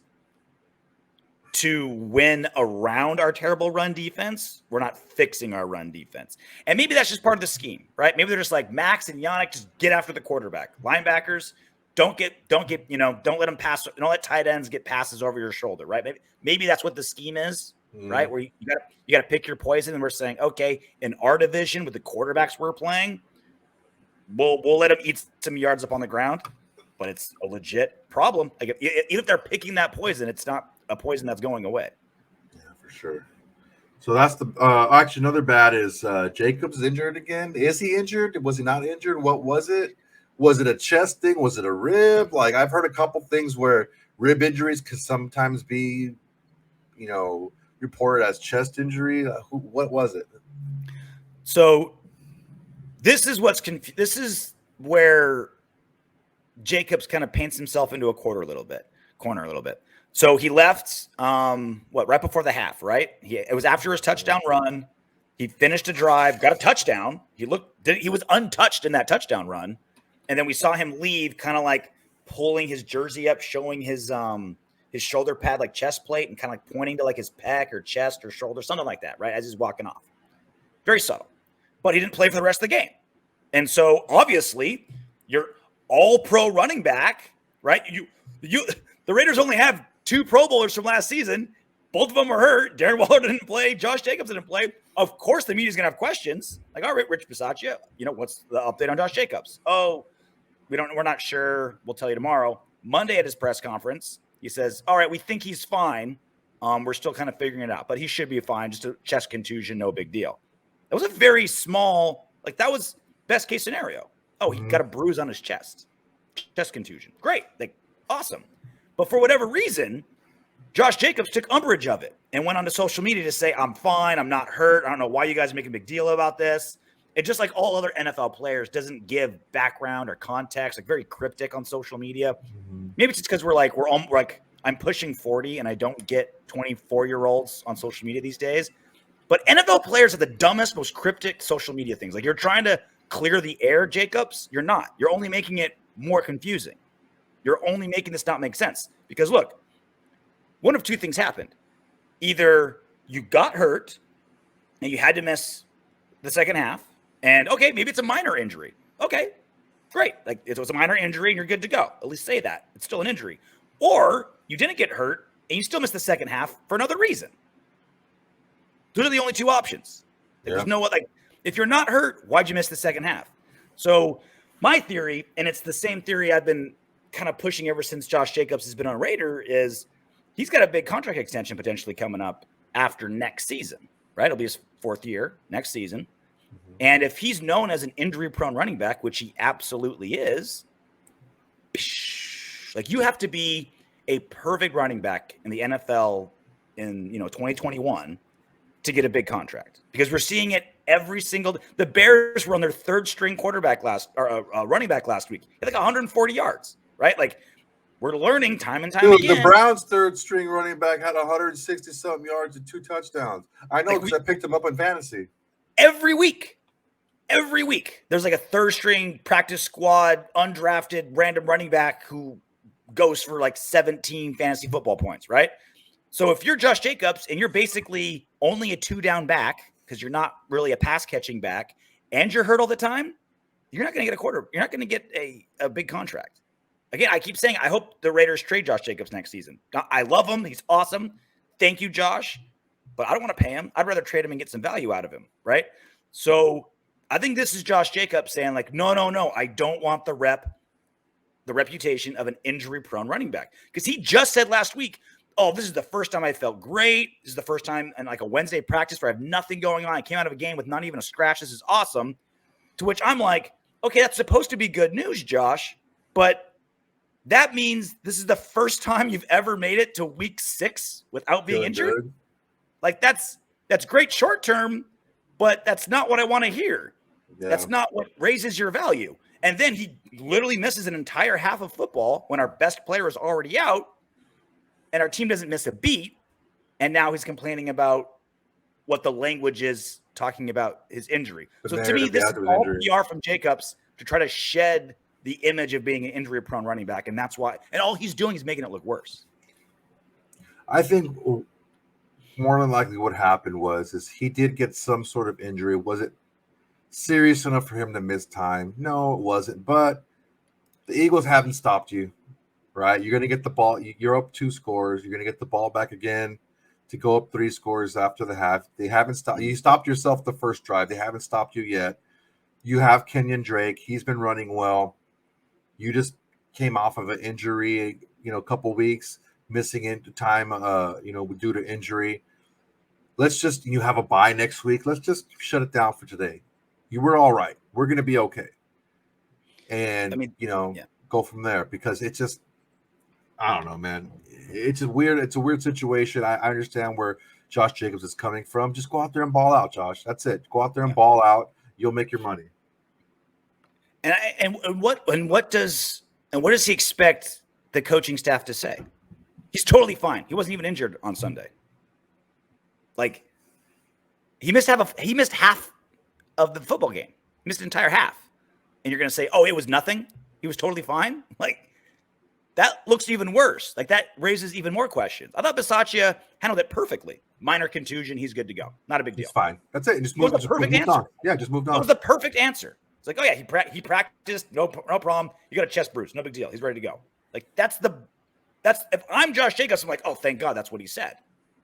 to win around our terrible run defense. We're not fixing our run defense. And maybe that's just part of the scheme, right? Maybe they're just like Max and Yannick, just get after the quarterback. Linebackers, don't let them pass. Don't let tight ends get passes over your shoulder, right? Maybe that's what the scheme is, right? Where you got to pick your poison. And we're saying, okay, in our division with the quarterbacks we're playing, we'll let them eat some yards up on the ground, but it's a legit problem. Like even if they're picking that poison, it's not a poison that's going away.
Yeah, for sure. So that's the actually another bad is Jacobs injured again. Is he injured? Was he not injured? What was it? Was it a chest thing? Was it a rib? Like I've heard a couple things where rib injuries could sometimes be, reported as chest injury. What was it?
So this is this is where Jacobs kind of paints himself into a corner a little bit. So he left, right before the half, right? It was after his touchdown run. He finished a drive, got a touchdown. He was untouched in that touchdown run. And then we saw him leave kind of like pulling his jersey up, showing his shoulder pad, like chest plate, and kind of like pointing to like his pec or chest or shoulder, something like that, right? As he's walking off. Very subtle. But he didn't play for the rest of the game. And so obviously you're all pro running back, right? The Raiders only have 2 Pro Bowlers from last season. Both of them were hurt. Darren Waller didn't play. Josh Jacobs didn't play. Of course, the media's going to have questions. Like, all right, Rich Bisaccia, what's the update on Josh Jacobs? Oh, we're not sure. We'll tell you tomorrow. Monday at his press conference, he says, all right, we think he's fine. We're still kind of figuring it out, but he should be fine. Just a chest contusion, no big deal. That was a very small, that was best case scenario. Oh, he got a bruise on his chest. Chest contusion. Great. Awesome. But for whatever reason, Josh Jacobs took umbrage of it and went onto social media to say, I'm fine. I'm not hurt. I don't know why you guys are making a big deal about this. And just like all other NFL players, doesn't give background or context, very cryptic on social media. Maybe it's just because I'm pushing 40 and I don't get 24-year-olds on social media these days. But NFL players are the dumbest, most cryptic social media things. Like, you're trying to clear the air, Jacobs. You're not. You're only making it more confusing. You're only making this not make sense. Because look, one of two things happened. Either you got hurt and you had to miss the second half, and okay, maybe it's a minor injury. Okay, great. It was a minor injury and you're good to go. At least say that. It's still an injury. Or you didn't get hurt and you still missed the second half for another reason. Those are the only 2 options. There's no if you're not hurt, why'd you miss the second half? So my theory, and it's the same theory I've been kind of pushing ever since Josh Jacobs has been on Raider, is he's got a big contract extension potentially coming up after next season, right? It'll be his 4th year next season. And if he's known as an injury-prone running back, which he absolutely is, you have to be a perfect running back in the NFL in 2021 to get a big contract, because we're seeing it every single. The Bears were on their 3rd string quarterback running back last week. He had 140 yards, right? We're learning time and time again.
The Browns' 3rd string running back had 160-something yards and 2 touchdowns. I know because I picked him up in fantasy.
Every week, there's a 3rd string practice squad, undrafted random running back who goes for 17 fantasy football points, right? So if you're Josh Jacobs and you're basically only a 2-down back because you're not really a pass catching back and you're hurt all the time, you're not going to get you're not going to get a big contract. Again, I keep saying, I hope the Raiders trade Josh Jacobs next season. I love him. He's awesome. Thank you, Josh. But I don't want to pay him. I'd rather trade him and get some value out of him, right? So I think this is Josh Jacobs saying no. I don't want the reputation of an injury-prone running back. Because he just said last week, oh, this is the first time I felt great. This is the first time in like a Wednesday practice where I have nothing going on. I came out of a game with not even a scratch. This is awesome. To which I'm like, okay, that's supposed to be good news, Josh, but that means this is the first time you've ever made it to week 6 without being injured. Good. Like that's great short term, but that's not what I want to hear. Yeah. That's not what raises your value. And then he literally misses an entire half of football when our best player is already out and our team doesn't miss a beat. And now he's complaining about what the language is talking about his injury. So to me, this is all PR from Jacobs to try to shed the image of being an injury-prone running back. And that's why – and all he's doing is making it look worse.
I think more than likely what happened is he did get some sort of injury. Was it serious enough for him to miss time? No, it wasn't. But the Eagles haven't stopped you, right? You're going to get the ball. You're up 2 scores. You're going to get the ball back again to go up 3 scores after the half. They haven't stopped. You stopped yourself the first drive. They haven't stopped you yet. You have Kenyon Drake. He's been running well. You just came off of an injury, a couple weeks, missing into time, due to injury. You have a bye next week. Let's just shut it down for today. You were all right. We're going to be okay. And, go from there because it's just, I don't know, man. It's just weird. It's a weird situation. I understand where Josh Jacobs is coming from. Just go out there and ball out, Josh. That's it. Go out there and ball out. You'll make your money.
And what does he expect the coaching staff to say? He's totally fine. He wasn't even injured on Sunday. Like he missed half of the football game. He missed an entire half. And you're going to say, "Oh, it was nothing. He was totally fine." Like that looks even worse. Like that raises even more questions. I thought Bisaccia handled it perfectly. Minor contusion, he's good to go. Not a big deal.
He's fine. That's it. Just moved on. Yeah, just moved on.
That was the perfect answer. It's like, oh yeah, he practiced, no problem. You got a chest bruise, no big deal. He's ready to go. Like that's if I'm Josh Jacobs, I'm like, oh, thank God that's what he said,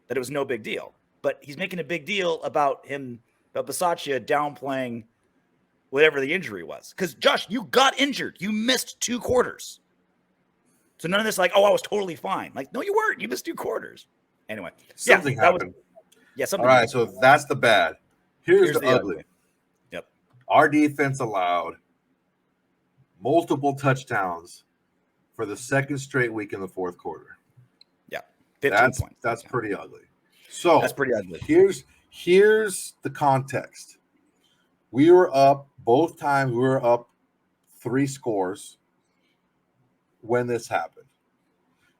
that it was no big deal. But he's making a big deal about Bisaccia downplaying whatever the injury was. Because Josh, you got injured. You missed 2 quarters. So none of this like, oh, I was totally fine. Like, no, you weren't. You missed 2 quarters. Anyway,
something happened.
Something.
All right, so that's the bad. Here's the ugly.
Yep.
Our defense allowed multiple touchdowns for the second straight week in the fourth quarter.
Yeah, 15 points.
That's pretty ugly. So
that's pretty ugly.
Here's the context. We were up both times. We were up 3 scores when this happened.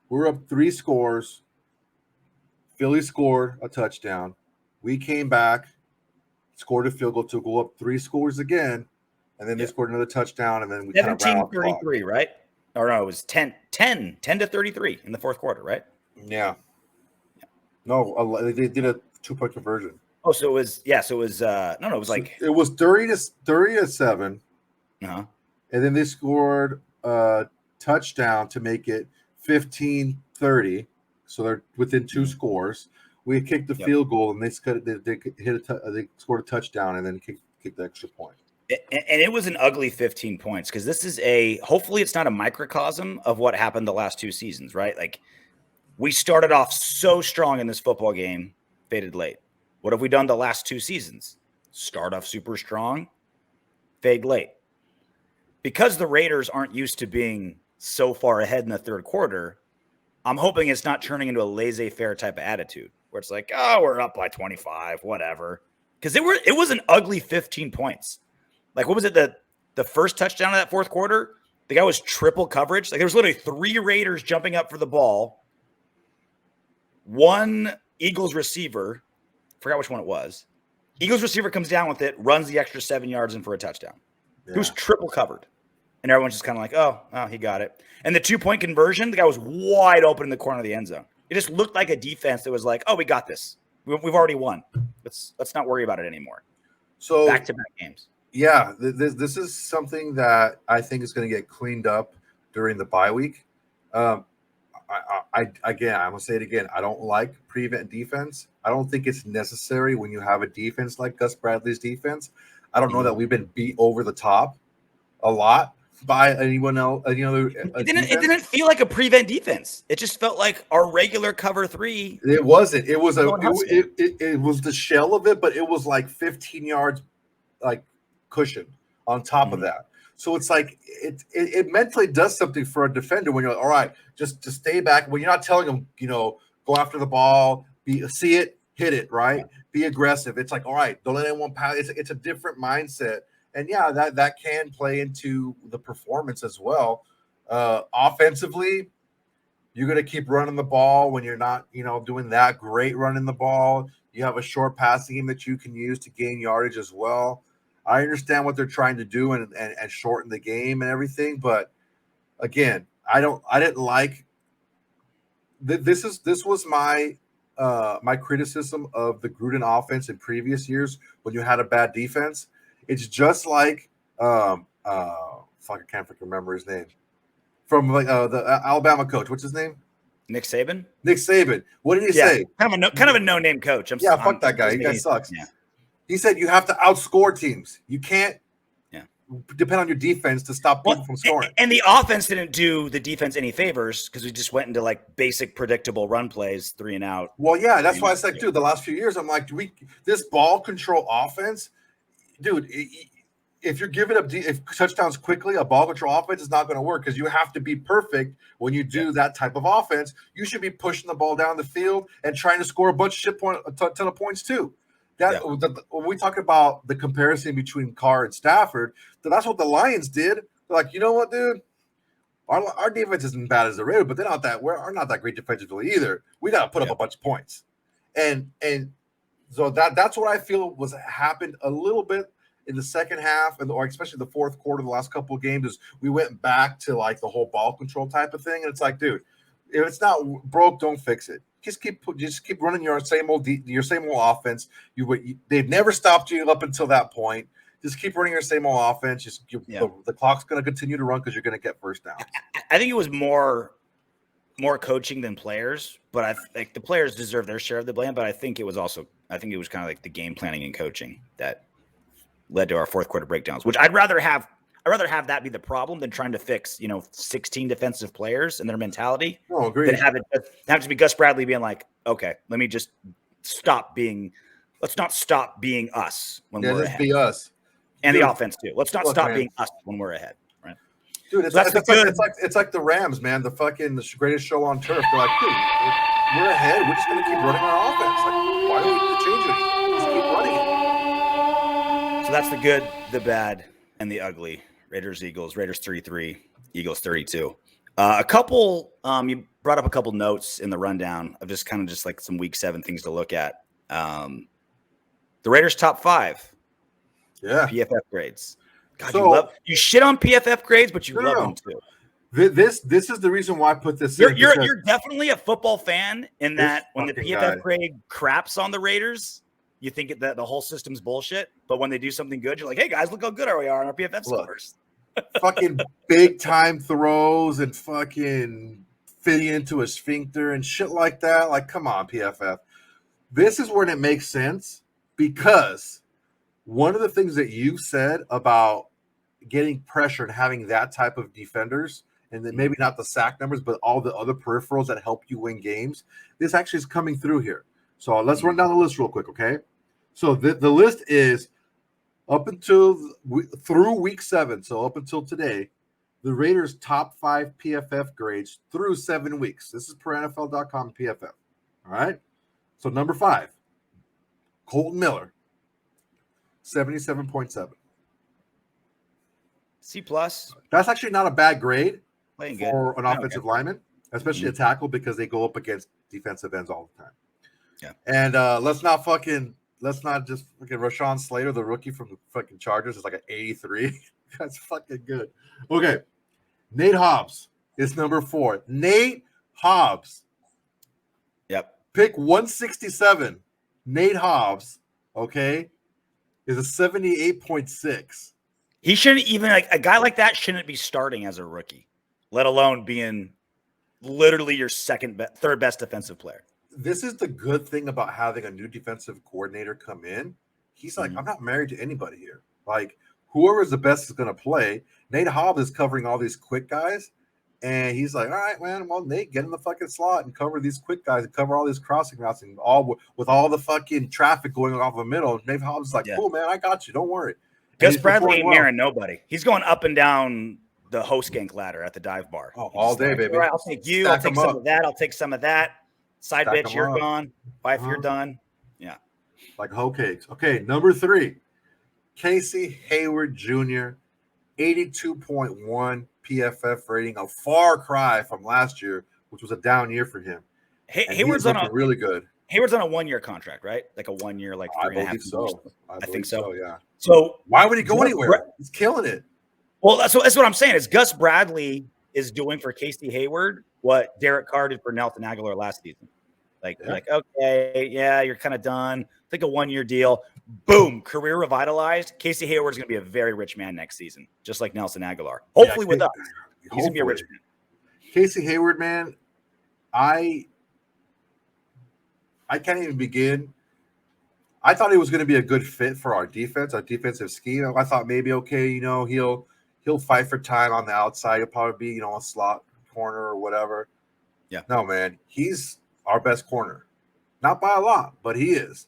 We were up 3 scores. Philly scored a touchdown. We came back, scored a field goal to go up 3 scores again, and then they scored another touchdown, and then we
17-33, right? Or no, it was 10 to 33 in the fourth quarter, right?
Yeah. No, they did a 2-point conversion.
Oh, so it was it was it was like
it was 30-7.
Uh-huh.
And then they scored a touchdown to make it 15-30. So they're within 2 scores. We kicked the field goal, and they scored a touchdown, and then kicked the extra point.
And it was an ugly 15 points because this is hopefully it's not a microcosm of what happened the last 2 seasons, right? Like we started off so strong in this football game, faded late. What have we done the last 2 seasons? Start off super strong, fade late. Because the Raiders aren't used to being so far ahead in the third quarter, I'm hoping it's not turning into a laissez-faire type of attitude where it's like, oh, we're up by 25, whatever. Because it was an ugly 15 points. Like, what was it? The first touchdown of that fourth quarter, the guy was triple coverage. Like, there was literally 3 Raiders jumping up for the ball. 1 Eagles receiver, forgot which one it was. Eagles receiver comes down with it, runs the extra 7 yards in for a touchdown. Yeah. He was triple covered. And everyone's just kind of like, oh, he got it. And the 2-point conversion, the guy was wide open in the corner of the end zone. It just looked like a defense that was like, oh, we got this. We've already won. Let's not worry about it anymore. So back-to-back games.
Yeah, this is something that I think is going to get cleaned up during the bye week. I'm going to say it again. I don't like prevent defense. I don't think it's necessary when you have a defense like Gus Bradley's defense. I don't know that we've been beat over the top a lot. by anyone else, any other.
It didn't feel like a prevent defense. It just felt like our regular cover 3.
It wasn't. It was
it
was the shell of it, but it was like 15 yards, like cushion on top of that. So it's like it mentally does something for a defender when you're like, all right, just stay back. When you're not telling them, go after the ball, see it, hit it, right? Be aggressive. It's like, all right, don't let anyone pass. It's a different mindset. And yeah, that can play into the performance as well. Offensively, you're going to keep running the ball when you're not, doing that great running the ball. You have a short passing game that you can use to gain yardage as well. I understand what they're trying to do and shorten the game and everything, but again, I didn't like this was my my criticism of the Gruden offense in previous years when you had a bad defense. It's just like I can't remember his name from the Alabama coach. What's his name?
Nick Saban.
What did he say?
Kind of a no-name coach.
Fuck that guy. He guy sucks. Yeah. He said you have to outscore teams. You can't depend on your defense to stop people from scoring.
And the offense didn't do the defense any favors because we just went into like basic predictable run plays, 3 and out.
Well, yeah, that's why I said, dude, the last few years, I'm like, this ball control offense, dude, if you're giving up if touchdowns quickly, a ball control offense is not going to work because you have to be perfect when you do that type of offense. You should be pushing the ball down the field and trying to score a bunch of a ton of points too. When we talk about the comparison between Carr and Stafford, that's what the Lions did. They're like, you know what, dude? Our defense isn't bad as the Raiders, but we're not that great defensively either. We got to put up a bunch of points, and so that's what I feel was happened a little bit in the second half, or especially the fourth quarter, the last couple of games, is we went back to like the whole ball control type of thing, and it's like, dude, if it's not broke, don't fix it. Just keep running your same old offense. They've never stopped you up until that point. Just keep running your same old offense. The clock's going to continue to run because you're going to get first down.
I think it was more coaching than players, but I think the players deserve their share of the blame. But I think it was kind of like the game planning and coaching that led to our fourth quarter breakdowns, which I'd rather have that be the problem than trying to fix, 16 defensive players and their mentality.
Oh, agreed.
Than have to be Gus Bradley being like, okay, let me just let's not stop being us when we're ahead.
Be us.
And the offense too. Let's not stop being us when we're ahead. Right.
Dude, it's like the Rams, man, the greatest show on turf. They're like, dude, we're ahead. We're just going to keep running our offense. Like, why do we need to change it? Just keep running it.
So that's the good, the bad, and the ugly. Raiders 33, Eagles 32. A couple, you brought up a couple notes in the rundown of just like some week 7 things to look at. The Raiders top 5.
Yeah.
PFF grades. God, you shit on PFF grades, but you love them too.
This is the reason why I put this
in. You're definitely a football fan in that when the PFF grade craps on the Raiders, you think that the whole system's bullshit, but when they do something good, you're like, hey guys, look how good we are on our PFF scores.
Fucking big time throws and fucking fitting into a sphincter and shit like that. Like, come on, PFF. This is when it makes sense because one of the things that you said about getting pressure and having that type of defenders, and then maybe not the sack numbers, but all the other peripherals that help you win games, this actually is coming through here. So let's run down the list real quick, okay? So the list is up until through week 7, so up until today, the Raiders' top 5 PFF grades through 7 weeks. This is per NFL.com PFF. All right? So number 5, Colton Miller, 77.7.
C+.
That's actually not a bad grade
Playing
for
good.
an offensive lineman, especially a tackle, because they go up against defensive ends all the time.
Yeah.
And let's not just fucking Rashawn Slater, the rookie from the fucking Chargers, is like an 83. That's fucking good. Okay. Nate Hobbs is number 4. Nate Hobbs.
Yep.
Pick 167. Nate Hobbs, okay, is a 78.6.
He shouldn't even, like, a guy like that shouldn't be starting as a rookie, let alone being literally your third best defensive player.
This is the good thing about having a new defensive coordinator come in. He's like, I'm not married to anybody here. Like, whoever is the best is going to play. Nate Hobbs is covering all these quick guys. And he's like, all right, man, well, Nate, get in the fucking slot and cover these quick guys and cover all these crossing routes and all with all the fucking traffic going off the middle. Nate Hobbs is like, cool, man, I got you. Don't worry.
Gus Bradley ain't mirroring nobody. He's going up and down the host gank ladder at the dive bar.
Oh, all day,
like,
baby.
All right, I'll take you. I'll take some of that. I'll take some of that. Side bitch, you're gone. Wife, you're done. Yeah.
Like hoe cakes. Okay, number 3, Casey Hayward Jr., 82.1 PFF rating, a far cry from last year, which was a down year for him.
Hayward's on
really good.
Hayward's on a 1-year contract, right? Like a 1 year, like 3.5
years. So. I
think so.
Yeah.
So
why would he go anywhere? He's killing it.
Well, that's what I'm saying. Is Gus Bradley is doing for Casey Hayward what Derek Carr did for Nelson Aguilar last season. Like, okay, yeah, you're kind of done. Think a 1-year deal. Boom, career revitalized. Casey Hayward's going to be a very rich man next season, just like Nelson Aguilar. Hopefully with us. He's going to be a rich man.
Casey Hayward, man, I can't even begin. I thought he was going to be a good fit for our defense, our defensive scheme. I thought maybe, okay, he'll fight for time on the outside. He'll probably be, a slot corner or whatever.
Yeah.
No, man, he's our best corner. Not by a lot, but he is.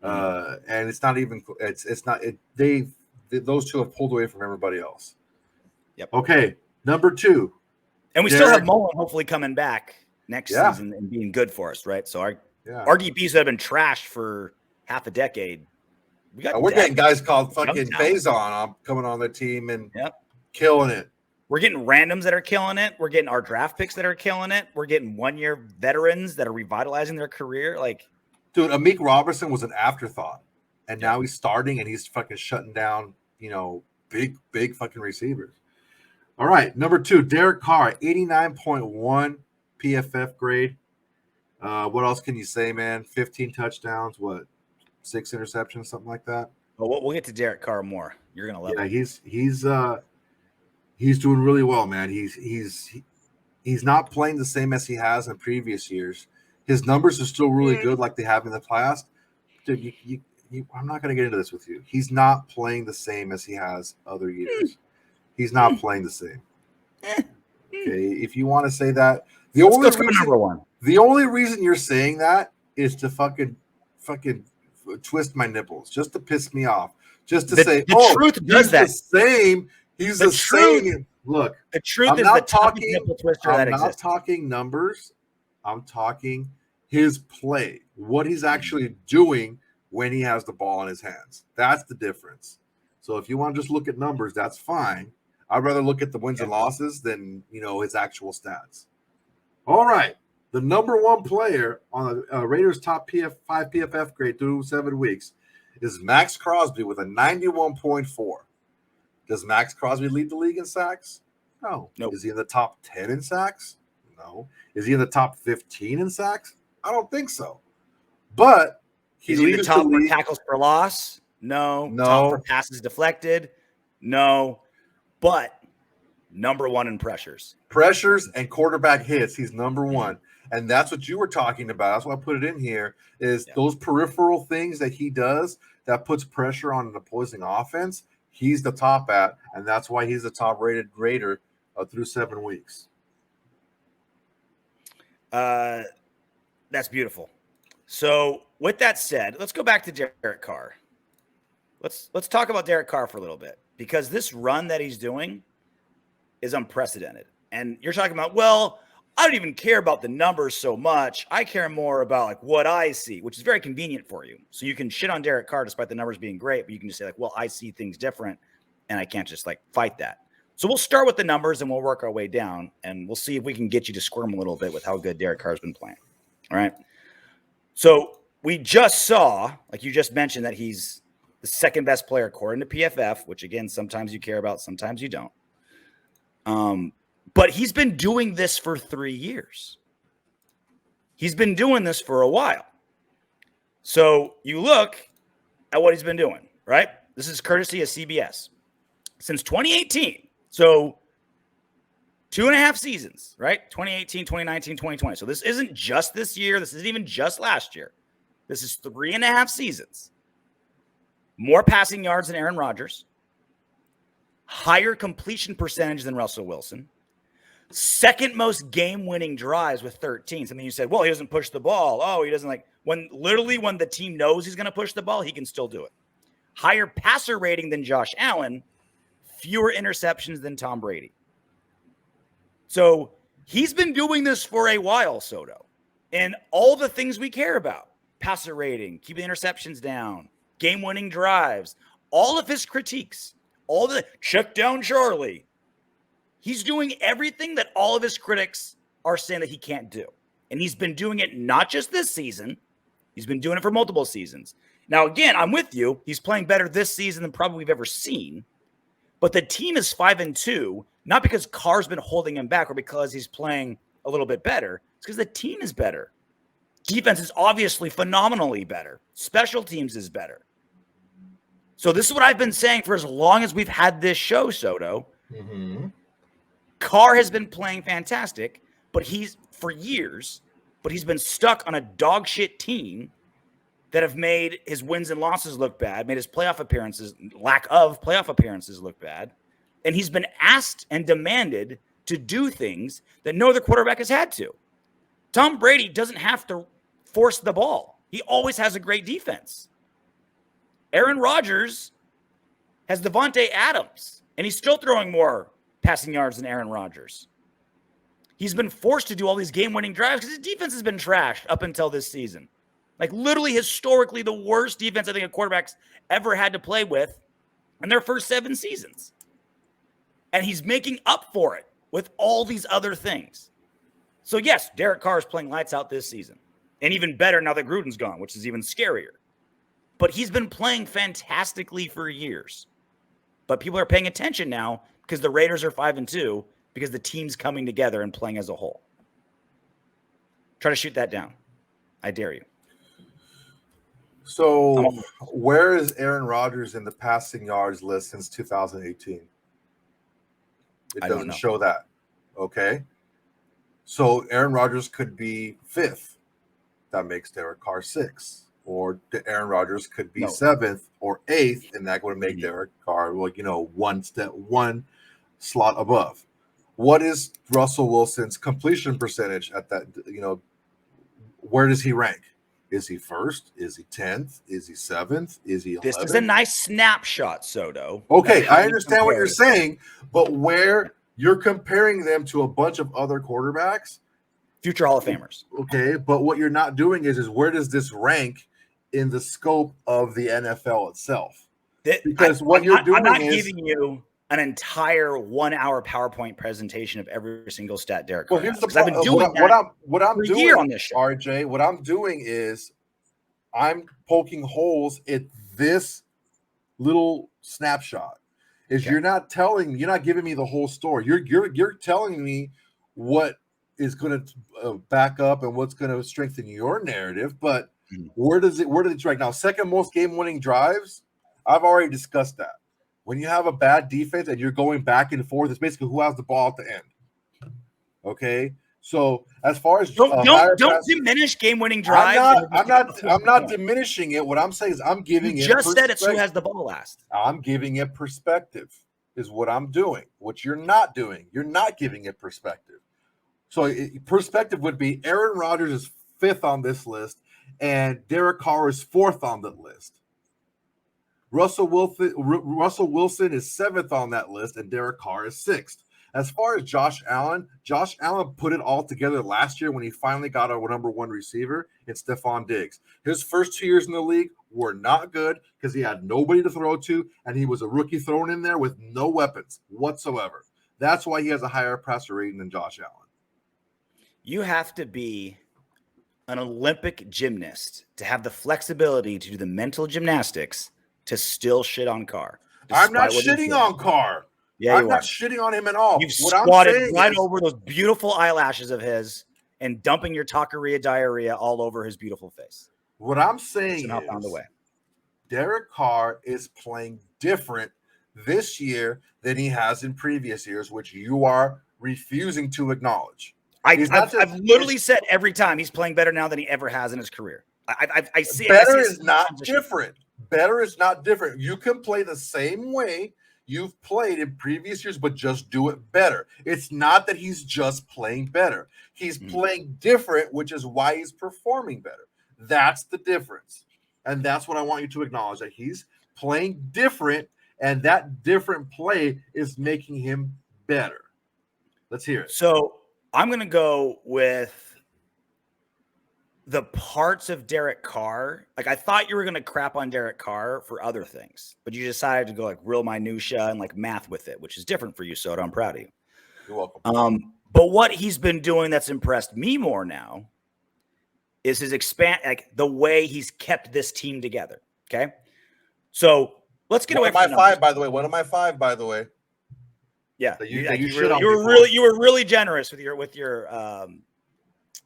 And it's not even those two have pulled away from everybody else.
Yep.
Okay, number 2.
And we still have Mullen hopefully coming back next season and being good for us, right? So our DBs that have been trashed for half a decade.
We're getting guys called fucking Faison coming on the team and killing it.
We're getting randoms that are killing it. We're getting our draft picks that are killing it. We're getting 1-year veterans that are revitalizing their career. Like,
dude, Amik Robertson was an afterthought, and now he's starting and he's fucking shutting down, big fucking receivers. All right, number 2, Derek Carr, 89.1 PFF grade. What else can you say, man? 15 touchdowns, 6 interceptions, something like that.
Well, we'll get to Derek Carr more. You're gonna love
it. He's doing really well, man. He's not playing the same as he has in previous years. His numbers are still really good, like they have in the past. Dude, I'm not gonna get into this with you. He's not playing the same as he has other years. He's not playing the same. Okay, if you want to say that, the only reason you're saying that is to fucking twist my nipples, just to piss me off, just to say,
truth does that.
The same. He's the same. Look,
the truth is the toughest nipple twister that exists.
I'm not talking numbers. I'm talking his play, what he's actually doing when he has the ball in his hands. That's the difference. So if you want to just look at numbers, that's fine. I'd rather look at the wins and losses than his actual stats. All right. The number 1 player on the Raiders' top 5 PFF grade through 7 weeks is Max Crosby with a 91.4. Does Max Crosby lead the league in sacks? No.
Nope.
Is he in the top 10 in sacks? No. Is he in the top 15 in sacks? I don't think so. But
he's in the top for tackles for loss? No. Top for passes deflected? No. But number 1 in pressures.
Pressures and quarterback hits, he's number 1. And that's what you were talking about. That's why I put it in here, is those peripheral things that he does that puts pressure on an opposing offense. He's the top at, and that's why he's the top-rated Raider through 7 weeks.
That's beautiful. So, with that said, let's go back to Derek Carr. Let's talk about Derek Carr for a little bit, because this run that he's doing is unprecedented. And you're talking about, well, I don't even care about the numbers so much. I care more about like what I see, which is very convenient for you. So you can shit on Derek Carr despite the numbers being great, but you can just say like, well, I see things different and I can't just like fight that. So we'll start with the numbers and we'll work our way down and we'll see if we can get you to squirm a little bit with how good Derek Carr's been playing. All right. So we just saw, like you just mentioned, that he's the second best player according to PFF, which again, sometimes you care about, sometimes you don't. But he's been doing this for 3 years. He's been doing this for a while. So you look at what he's been doing, right? This is courtesy of CBS. Since 2018, so 2.5 seasons, right? 2018, 2019, 2020. So this isn't just this year. This isn't even just last year. This is 3.5 seasons. More passing yards than Aaron Rodgers. higher completion percentage than Russell Wilson, second most game-winning drives with 13. Something you said, well, he doesn't push the ball. Oh, he doesn't like when the team knows he's going to push the ball, he can still do it. Higher passer rating than Josh Allen, fewer interceptions than Tom Brady. So he's been doing this for a while, Soto. And all the things we care about, passer rating, keeping interceptions down, game-winning drives, all of his critiques, all the check down Charlie, he's doing everything that all of his critics are saying that he can't do. And he's been doing it not just this season. He's been doing it for multiple seasons. Now, again, I'm with you. He's playing better this season than probably we've ever seen. But the team is 5-2, not because Carr's been holding him back or because he's playing a little bit better. It's because the team is better. Defense is obviously phenomenally better. Special teams is better. So this is what I've been saying for as long as we've had this show, Soto.
Mm-hmm.
Carr has been playing fantastic, but he's been stuck on a dog shit team that have made his wins and losses look bad, made his lack of playoff appearances look bad. And he's been asked and demanded to do things that no other quarterback has had to. Tom Brady doesn't have to force the ball. He always has a great defense. Aaron Rodgers has Devontae Adams, and he's still throwing more passing yards than Aaron Rodgers. He's been forced to do all these game-winning drives because his defense has been trashed up until this season. Like literally historically the worst defense I think a quarterback's ever had to play with in their first 7 seasons. And he's making up for it with all these other things. So yes, Derek Carr is playing lights out this season. And even better now that Gruden's gone, which is even scarier. But he's been playing fantastically for years. But people are paying attention now because the Raiders are 5-2 because the team's coming together and playing as a whole. Try to shoot that down. I dare you.
So where is Aaron Rodgers in the passing yards list since 2018? It doesn't show that. Okay. So Aaron Rodgers could be 5th. That makes Derek Carr 6th. Or Aaron Rodgers could be 7th or 8th, and that would make Derek Carr, one slot above. What is Russell Wilson's completion percentage at that? Where does he rank? Is he 1st? Is he 10th? Is he 7th? Is he 11th?
This is a nice snapshot, Soto.
Okay, I understand what you're saying, but where you're comparing them to a bunch of other quarterbacks,
future Hall of Famers.
Okay, but what you're not doing is where does this rank in the scope of the NFL itself? Because I'm not
giving you an entire 1-hour PowerPoint presentation of every single stat Derek Carr.
Well, here's the problem. I've been doing what I'm doing
year on this show.
RJ, what I'm doing is I'm poking holes at this little snapshot. You're not giving me the whole story. You're telling me what is going to back up and what's going to strengthen your narrative, but where does it rank now? Second most game-winning drives. I've already discussed that. When you have a bad defense and you're going back and forth, it's basically who has the ball at the end. Okay, so as far as
don't diminish game-winning drives.
I'm not diminishing it. What I'm saying is I'm giving it.
Just said it's who has the ball last.
I'm giving it perspective. Is what I'm doing. What you're not doing. You're not giving it perspective. So perspective would be Aaron Rodgers is 5th on this list, and Derek Carr is 4th on the list. Russell Wilson is 7th on that list, and Derek Carr is 6th. As far as Josh Allen put it all together last year when he finally got a number 1 receiver in Stephon Diggs. His first 2 years in the league were not good because he had nobody to throw to, and he was a rookie thrown in there with no weapons whatsoever. That's why he has a higher passer rating than Josh Allen.
You have to be an Olympic gymnast to have the flexibility to do the mental gymnastics to still shit on Carr.
I'm not shitting on Carr.
Yeah,
I'm not shitting on him at all.
You've squatted right over those beautiful eyelashes of his and dumping your taqueria diarrhea all over his beautiful face.
What I'm saying is
found a way.
Derek Carr is playing different this year than he has in previous years, which you are refusing to acknowledge.
I've literally said every time he's playing better now than he ever has in his career. I see
better is not different. Better is not different. You can play the same way. you've played in previous years, but just do it better. It's not that he's just playing better. He's playing different, which is why he's performing better. That's the difference. And that's what I want you to acknowledge, that he's playing different, and that different play is making him better. Let's hear it.
So I'm going to go with the parts of Derek Carr. Like, I thought you were going to crap on Derek Carr for other things, but you decided to go like real minutia and like math with it, which is different for you, Soto. I'm proud of you.
You're welcome.
But what he's been doing that's impressed me more now is his the way he's kept this team together. Okay. So let's get away from
my 5, by the way. One of my 5, by the way.
Yeah.
You
were really generous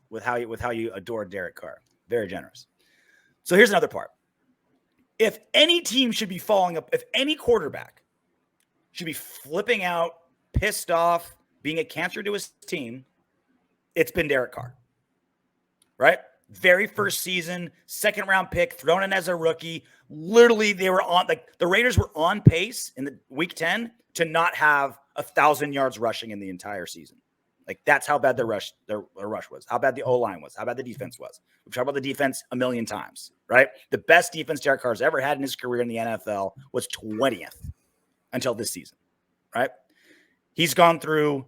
with how you adore Derek Carr. Very generous. So here's another part. If any team should be falling up, if any quarterback should be flipping out, pissed off, being a cancer to his team, it's been Derek Carr. Right? Very first season, second round pick, thrown in as a rookie. Literally, they were on, like, the Raiders were on pace in the week 10 to not have 1,000 yards rushing in the entire season. Like, that's how bad their rush was, how bad the O-line was, how bad the defense was. We've talked about the defense a million times, right? The best defense Derek Carr's ever had in his career in the NFL was 20th until this season, right? He's gone through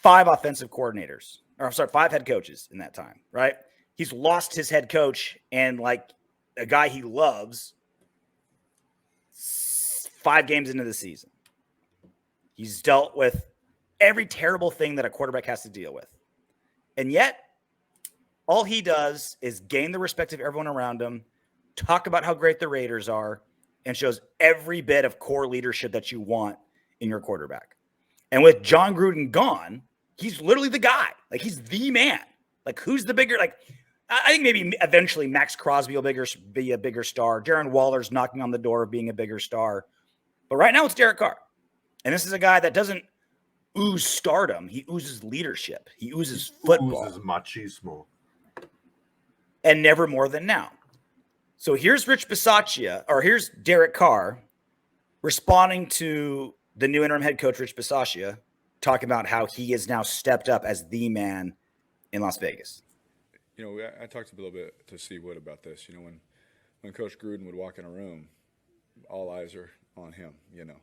5 offensive coordinators, or I'm sorry, 5 head coaches in that time, right? He's lost his head coach and, like, a guy he loves 5 games into the season. He's dealt with every terrible thing that a quarterback has to deal with. And yet, all he does is gain the respect of everyone around him, talk about how great the Raiders are, and shows every bit of core leadership that you want in your quarterback. And with John Gruden gone, he's literally the guy. Like, he's the man. Like, who's the bigger? Like, I think maybe eventually Max Crosby will be a bigger star. Darren Waller's knocking on the door of being a bigger star. But right now it's Derek Carr. And this is a guy that doesn't ooze stardom. He oozes leadership. He oozes football.
Oozes machismo.
And never more than now. So here's here's Derek Carr responding to the new interim head coach, Rich Bisaccia, talking about how he is now stepped up as the man in Las Vegas.
You know, I talked a little bit to Steve Wood about this. You know, when Coach Gruden would walk in a room, all eyes are on him. You know,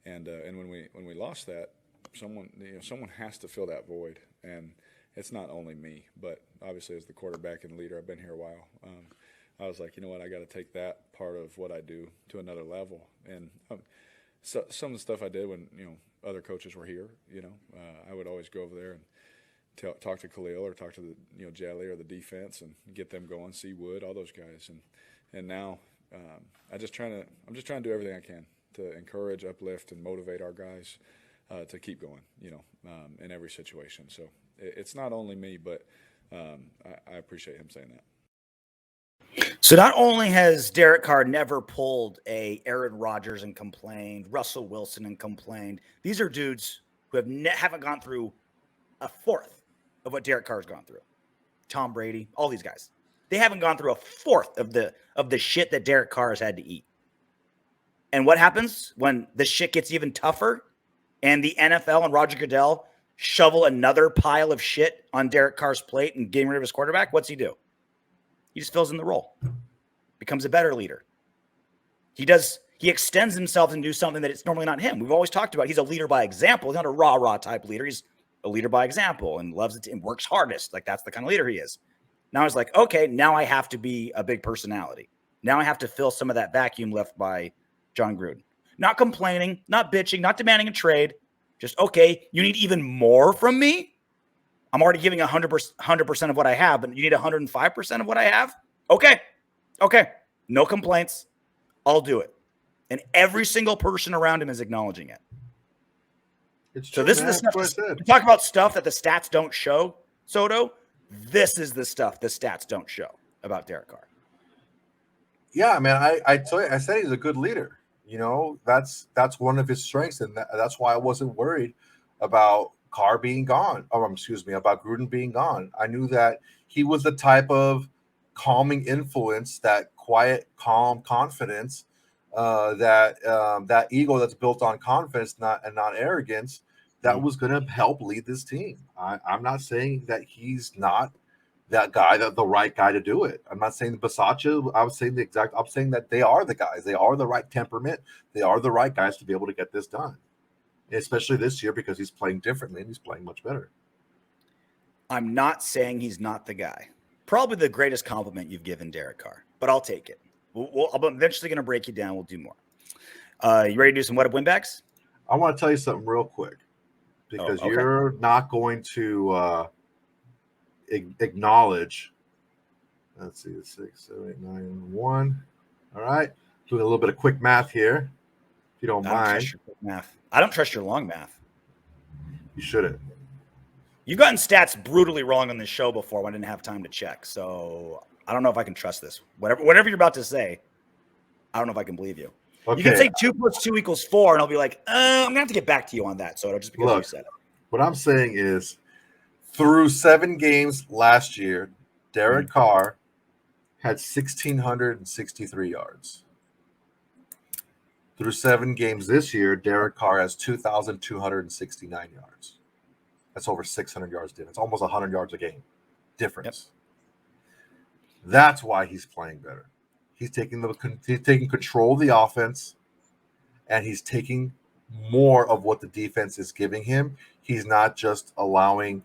and when we lost that, someone has to fill that void, and it's not only me, but obviously as the quarterback and leader, I've been here a while. I was like, you know what, I got to take that part of what I do to another level, and so some of the stuff I did when other coaches were here, I would always go over there and talk to Khalil or talk to the Jelly or the defense and get them going. See Wood, all those guys, and now I'm just trying to do everything I can to encourage, uplift, and motivate our guys to keep going. In every situation. So it's not only me, but I appreciate him saying that.
So not only has Derek Carr never pulled a Aaron Rodgers and complained, Russell Wilson and complained. These are dudes who haven't gone through a fourth of what Derek Carr's gone through. Tom Brady, all these guys. They haven't gone through a fourth of the shit that Derek Carr has had to eat. And what happens when the shit gets even tougher and the NFL and Roger Goodell shovel another pile of shit on Derek Carr's plate and getting rid of his quarterback? What's he do? He just fills in the role, becomes a better leader. He extends himself and do something that it's normally not him. We've always talked about he's a leader by example. He's not a rah-rah type leader. He's a leader by example and loves it and works hardest. Like, that's the kind of leader he is. Now he's like, okay, now I have to be a big personality. Now I have to fill some of that vacuum left by John Gruden. Not complaining, not bitching, not demanding a trade. Just, okay, you need even more from me? I'm already giving 100% of what I have, but you need 105% of what I have? Okay. No complaints. I'll do it. And every single person around him is acknowledging it.
So this is the stuff.
We talk about stuff that the stats don't show, Soto. This is the stuff the stats don't show about Derek Carr.
Yeah, man. I said he's a good leader. That's one of his strengths, and that's why I wasn't worried about Carr being gone. About Gruden being gone. I knew that he was the type of calming influence, that quiet, calm confidence that ego that's built on confidence, not arrogance, that was going to help lead this team. I'm not saying that he's not that guy, that the right guy to do it. I'm not saying Basaccia. I'm saying that they are the guys. They are the right temperament. They are the right guys to be able to get this done, especially this year because he's playing differently and he's playing much better.
I'm not saying he's not the guy. Probably the greatest compliment you've given Derek Carr, but I'll take it. I'm eventually going to break you down. We'll do more. You ready to do some What Up Windbags?
I want to tell you something real quick because you're not going to acknowledge. Let's see, 6, 7, 8, 9, 1. All right, doing a little bit of quick math here, if you don't mind.
Trust your quick math. I don't trust your long math.
You shouldn't.
You've gotten stats brutally wrong on this show before when I didn't have time to check. So I don't know if I can trust this. Whatever you're about to say, I don't know if I can believe you. Okay. You can say 2 + 2 = 4, and I'll be like, I'm gonna have to get back to you on that. So just because you said it.
What I'm saying is, through 7 games last year, Derek Carr had 1,663 yards. Through 7 games this year, Derek Carr has 2,269 yards. That's over 600 yards difference, almost 100 yards a game difference. Yep. That's why he's playing better. He's taking control of the offense, and he's taking more of what the defense is giving him. He's not just allowing.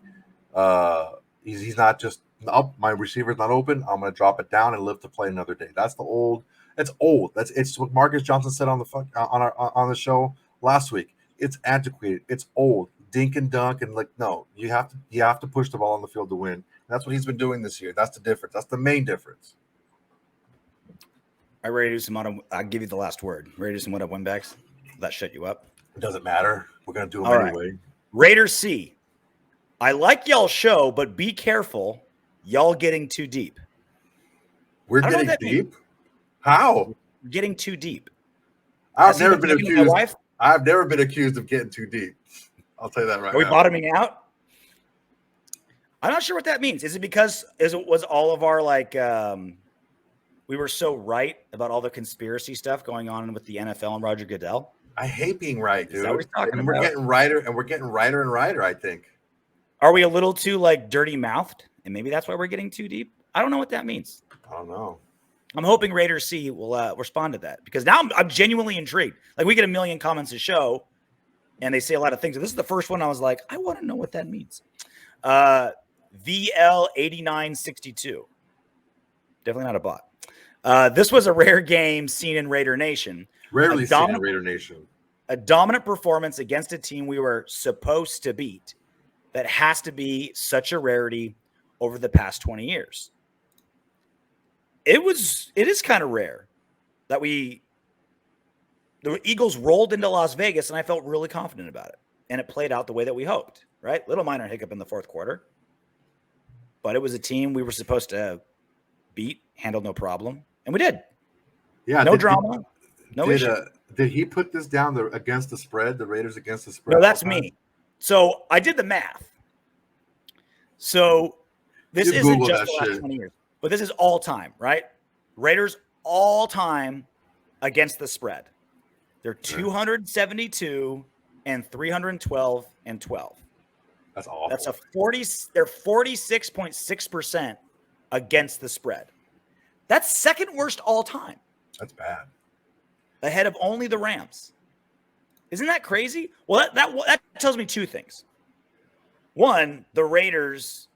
He's not just my receiver's not open. I'm going to drop it down and live to play another day. That's the old. It's old. It's what Marcus Johnson said on the show last week. It's antiquated. It's old. Dink and dunk and no. You have to push the ball on the field to win. And that's what he's been doing this year. That's the difference. That's the main difference.
Are you ready to do some? I'll give you the last word. Ready to do some What Up Windbags? That shut you up.
It doesn't matter. We're gonna do them anyway.
Right. Raiders C. I like y'all show, but be careful. Y'all getting too deep.
We're getting deep? Means. How?
We're getting too deep.
I've never been accused of getting too deep. I'll tell you that right now.
Are we bottoming out? I'm not sure what that means. Is it because was all of our we were so right about all the conspiracy stuff going on with the NFL and Roger Goodell?
I hate being right, dude.
And
we're getting righter and righter, I think.
Are we a little too dirty mouthed? And maybe that's why we're getting too deep. I don't know what that means.
I don't know.
I'm hoping Raiders C will respond to that because now I'm genuinely intrigued. We get a million comments a show and they say a lot of things. And this is the first one I was like, I want to know what that means. VL8962. Definitely not a bot. This was a rare game seen in Raider Nation.
Rarely seen in Raider Nation.
A dominant performance against a team we were supposed to beat. That has to be such a rarity over the past 20 years. It is kind of rare that the Eagles rolled into Las Vegas, and I felt really confident about it. And it played out the way that we hoped, right? Little minor hiccup in the fourth quarter. But it was a team we were supposed to beat, handle no problem. And we did.
Yeah.
No drama. No issue.
Did he put this down against the spread, the Raiders against the spread?
No, that's me. So I did the math. So this isn't just the last 20 years, but this is all time, right? Raiders all time against the spread. They're 272 and 312 and 12.
That's awful.
That's they're 46.6% against the spread. That's second worst all time.
That's bad.
Ahead of only the Rams. Isn't that crazy? Well, that tells me two things. One, the Raiders,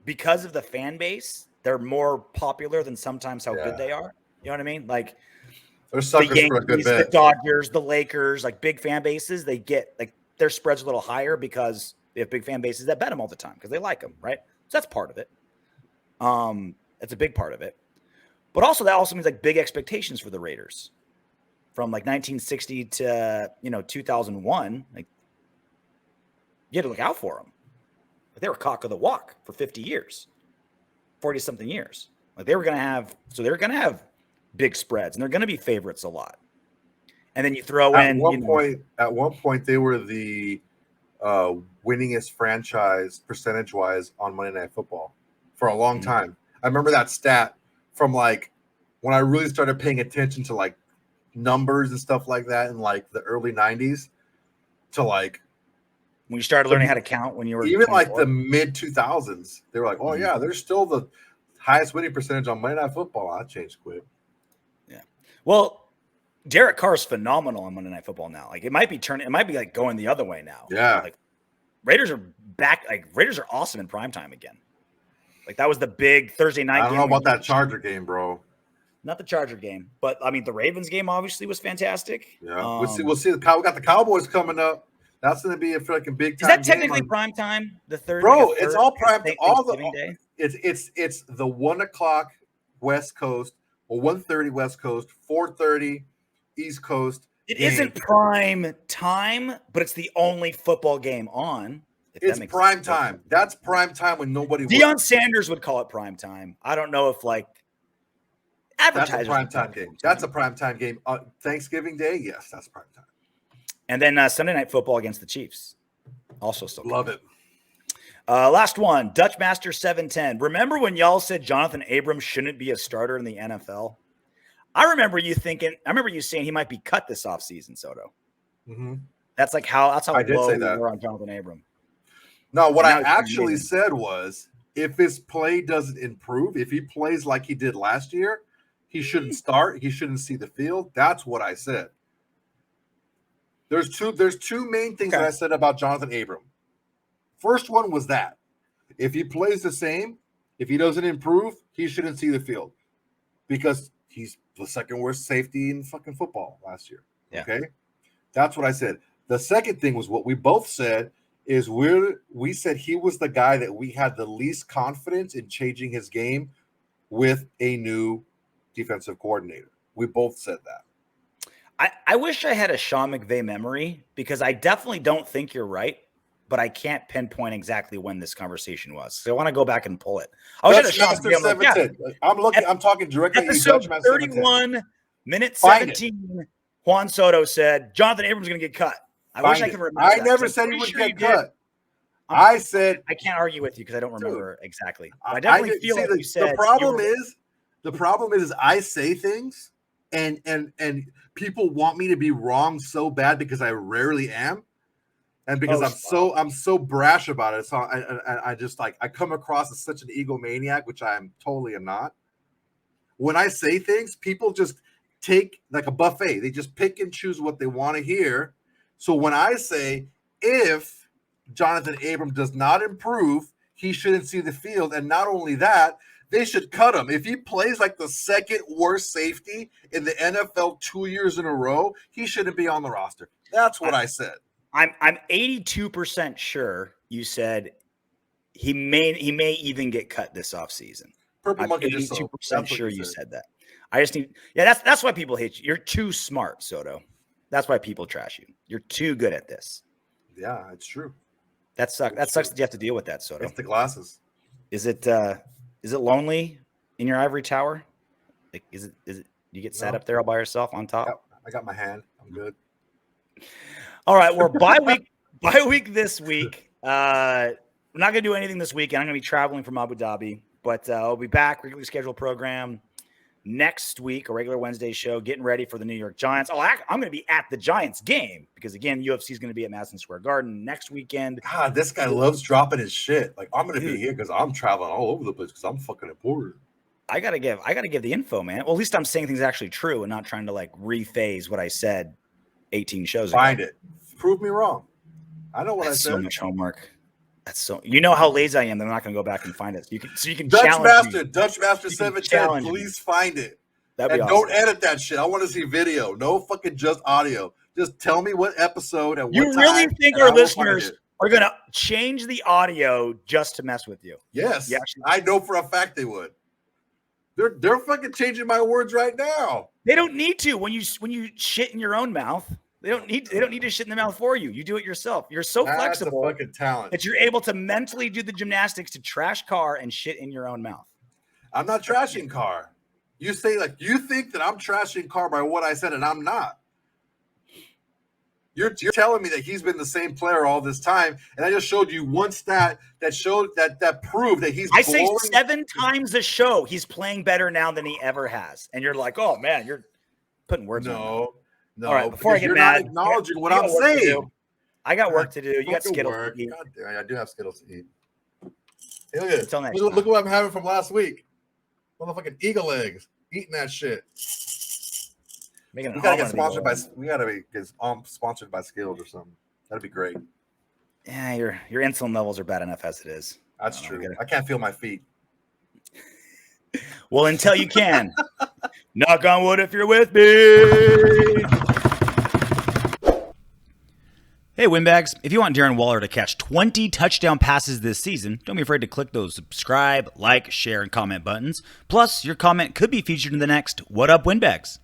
because of the fan base, they're more popular than sometimes how good they are. You know what I mean?
They're suckers
the Yankees,
for a good bit.
The Dodgers, the Lakers, big fan bases, they get their spread's a little higher because they have big fan bases that bet them all the time because they like them, right? So that's part of it. That's a big part of it. But also that also means big expectations for the Raiders. From 1960 to 2001, you had to look out for them. They were cock of the walk for 50 years, 40 something years. They're going to have big spreads and they're going to be favorites a lot. And then you throw
at one point they were the winningest franchise percentage wise on Monday Night Football for a long time. I remember that stat from when I really started paying attention to numbers and stuff like that in like the early 90s to like
when you started learning how to count when you were
even
24?
like the mid 2000s. They were like, oh yeah, they're still the highest winning percentage on Monday Night Football. I changed quick.
Yeah. Well, Derek Carr is phenomenal on Monday Night Football now. Like it might be like going the other way now.
Yeah.
Like Raiders are back. Like Raiders are awesome in primetime again. Like that was the big Thursday night game.
I don't know about that Charger game, bro.
Not the Charger game, but I mean the Ravens game obviously was fantastic.
Yeah, we'll see. We'll see. We got the Cowboys coming up. That's going to be a freaking big time.
Is that technically prime time? The third,
bro.
Like
it's all prime. All the
day?
It's the 1 o'clock West Coast or 1:30 West Coast, 4:30 East Coast.
It isn't prime time, but it's the only football game on.
It's prime time. That's prime time when nobody.
Deion Sanders would call it prime time. I don't know if like advertisers.
That's a prime time game. That's a prime time game. Thanksgiving Day, yes, that's prime time.
And then Sunday Night Football against the Chiefs. Also still
love it.
Last one, Dutch Master 710. Remember when y'all said Jonathan Abrams shouldn't be a starter in the NFL? I remember you saying he might be cut this offseason, Soto.
Mm-hmm.
That's how
I did
low
say
we
that.
were on Jonathan Abrams.
No, what I actually said was if his play doesn't improve, if he plays like he did last year, he shouldn't start. He shouldn't see the field. That's what I said. There's two main things that I said about Jonathan Abram. First one was that if he plays the same, if he doesn't improve, he shouldn't see the field because he's the second worst safety in fucking football last year.
Yeah.
Okay, that's what I said. The second thing was what we both said is we said he was the guy that we had the least confidence in changing his game with a new defensive coordinator. We both said that.
I wish I had a Sean McVay memory because I definitely don't think you're right, but I can't pinpoint exactly when this conversation was. So I want to go back and pull it. I wish I had a Sean McVay.
I'm talking directly to
episode 31, minute 17. Juan Soto said Jonathan Abrams is going to get cut. I wish I could remember.
I never said he would get cut. I said
I can't argue with you because I don't remember exactly. But I definitely feel like you said
the problem is I say things and people want me to be wrong so bad because I rarely am, and because I'm so brash about it. So I just like I come across as such an egomaniac, which I totally am not. When I say things, people just take like a buffet. They just pick and choose what they want to hear. So when I say if Jonathan Abram does not improve, he shouldn't see the field, and not only that, they should cut him. If he plays like the second worst safety in the NFL 2 years in a row, he shouldn't be on the roster. That's what I said.
I'm 82% sure you said he may even get cut this offseason. I'm 82% sure you said that. I just need that's why people hate you. You're too smart, Soto. That's why people trash you. You're too good at this.
Yeah, it's true.
That sucks. That sucks that you have to deal with that, Soto.
It's the glasses.
Is it lonely in your ivory tower? Like, is it you get sat up there all by yourself on top?
I got my hand. I'm good.
All right, we're bye week this week. We're not gonna do anything this weekend. I'm gonna be traveling from Abu Dhabi, but I'll be back, regularly scheduled program next week, a regular Wednesday show, getting ready for the New York Giants. I'm going to be at the Giants game because, again, UFC is going to be at Madison Square Garden next weekend.
God, this guy loves dropping his shit. Like, I'm going to be here because I'm traveling all over the place because I'm fucking important.
I gotta give the info, man. Well, at least I'm saying things actually true and not trying to like rephase what I said 18 shows ago.
Find it. Prove me wrong. I know what I said.
So much homework. That's so. You know how lazy I am. That I'm not going to go back and find it. So you can
Dutch
challenge
Master,
me.
Dutch Master 710. Please find it.
That'd be awesome.
Don't edit that shit. I want to see video. No fucking just audio. Just tell me what episode and what time.
You really think our listeners are going to change the audio just to mess with you?
Yes. I know for a fact they would. They're fucking changing my words right now.
They don't need to. When you shit in your own mouth, they don't need to shit in the mouth for you. You do it yourself. You're so flexible
a fucking talent
that you're able to mentally do the gymnastics to trash Carr and shit in your own mouth.
I'm not trashing Carr. You say like you think that I'm trashing Carr by what I said, and I'm not. You're telling me that he's been the same player all this time, and I just showed you one stat that showed that proved that he's.
I say 7 times a show he's playing better now than he ever has, and you're like, oh man, putting words.
No.
All right, before I get
you're
mad,
not acknowledging what I'm saying.
I got work to do. You got Skittles
work.
to eat.
God damn, I do have Skittles to eat. Hey, look at
Until next
look,
time.
look what I'm having from last week. Motherfucking eagle eggs. Eating that shit.
Making
We gotta get sponsored by. We gotta get sponsored by Skittles or something. That'd be great.
Yeah, your insulin levels are bad enough as it is.
That's true. I can't feel my feet.
Well, until you can. Knock on wood if you're with me. Hey, Windbags. If you want Darren Waller to catch 20 touchdown passes this season, don't be afraid to click those subscribe, like, share, and comment buttons. Plus, your comment could be featured in the next What Up, Windbags?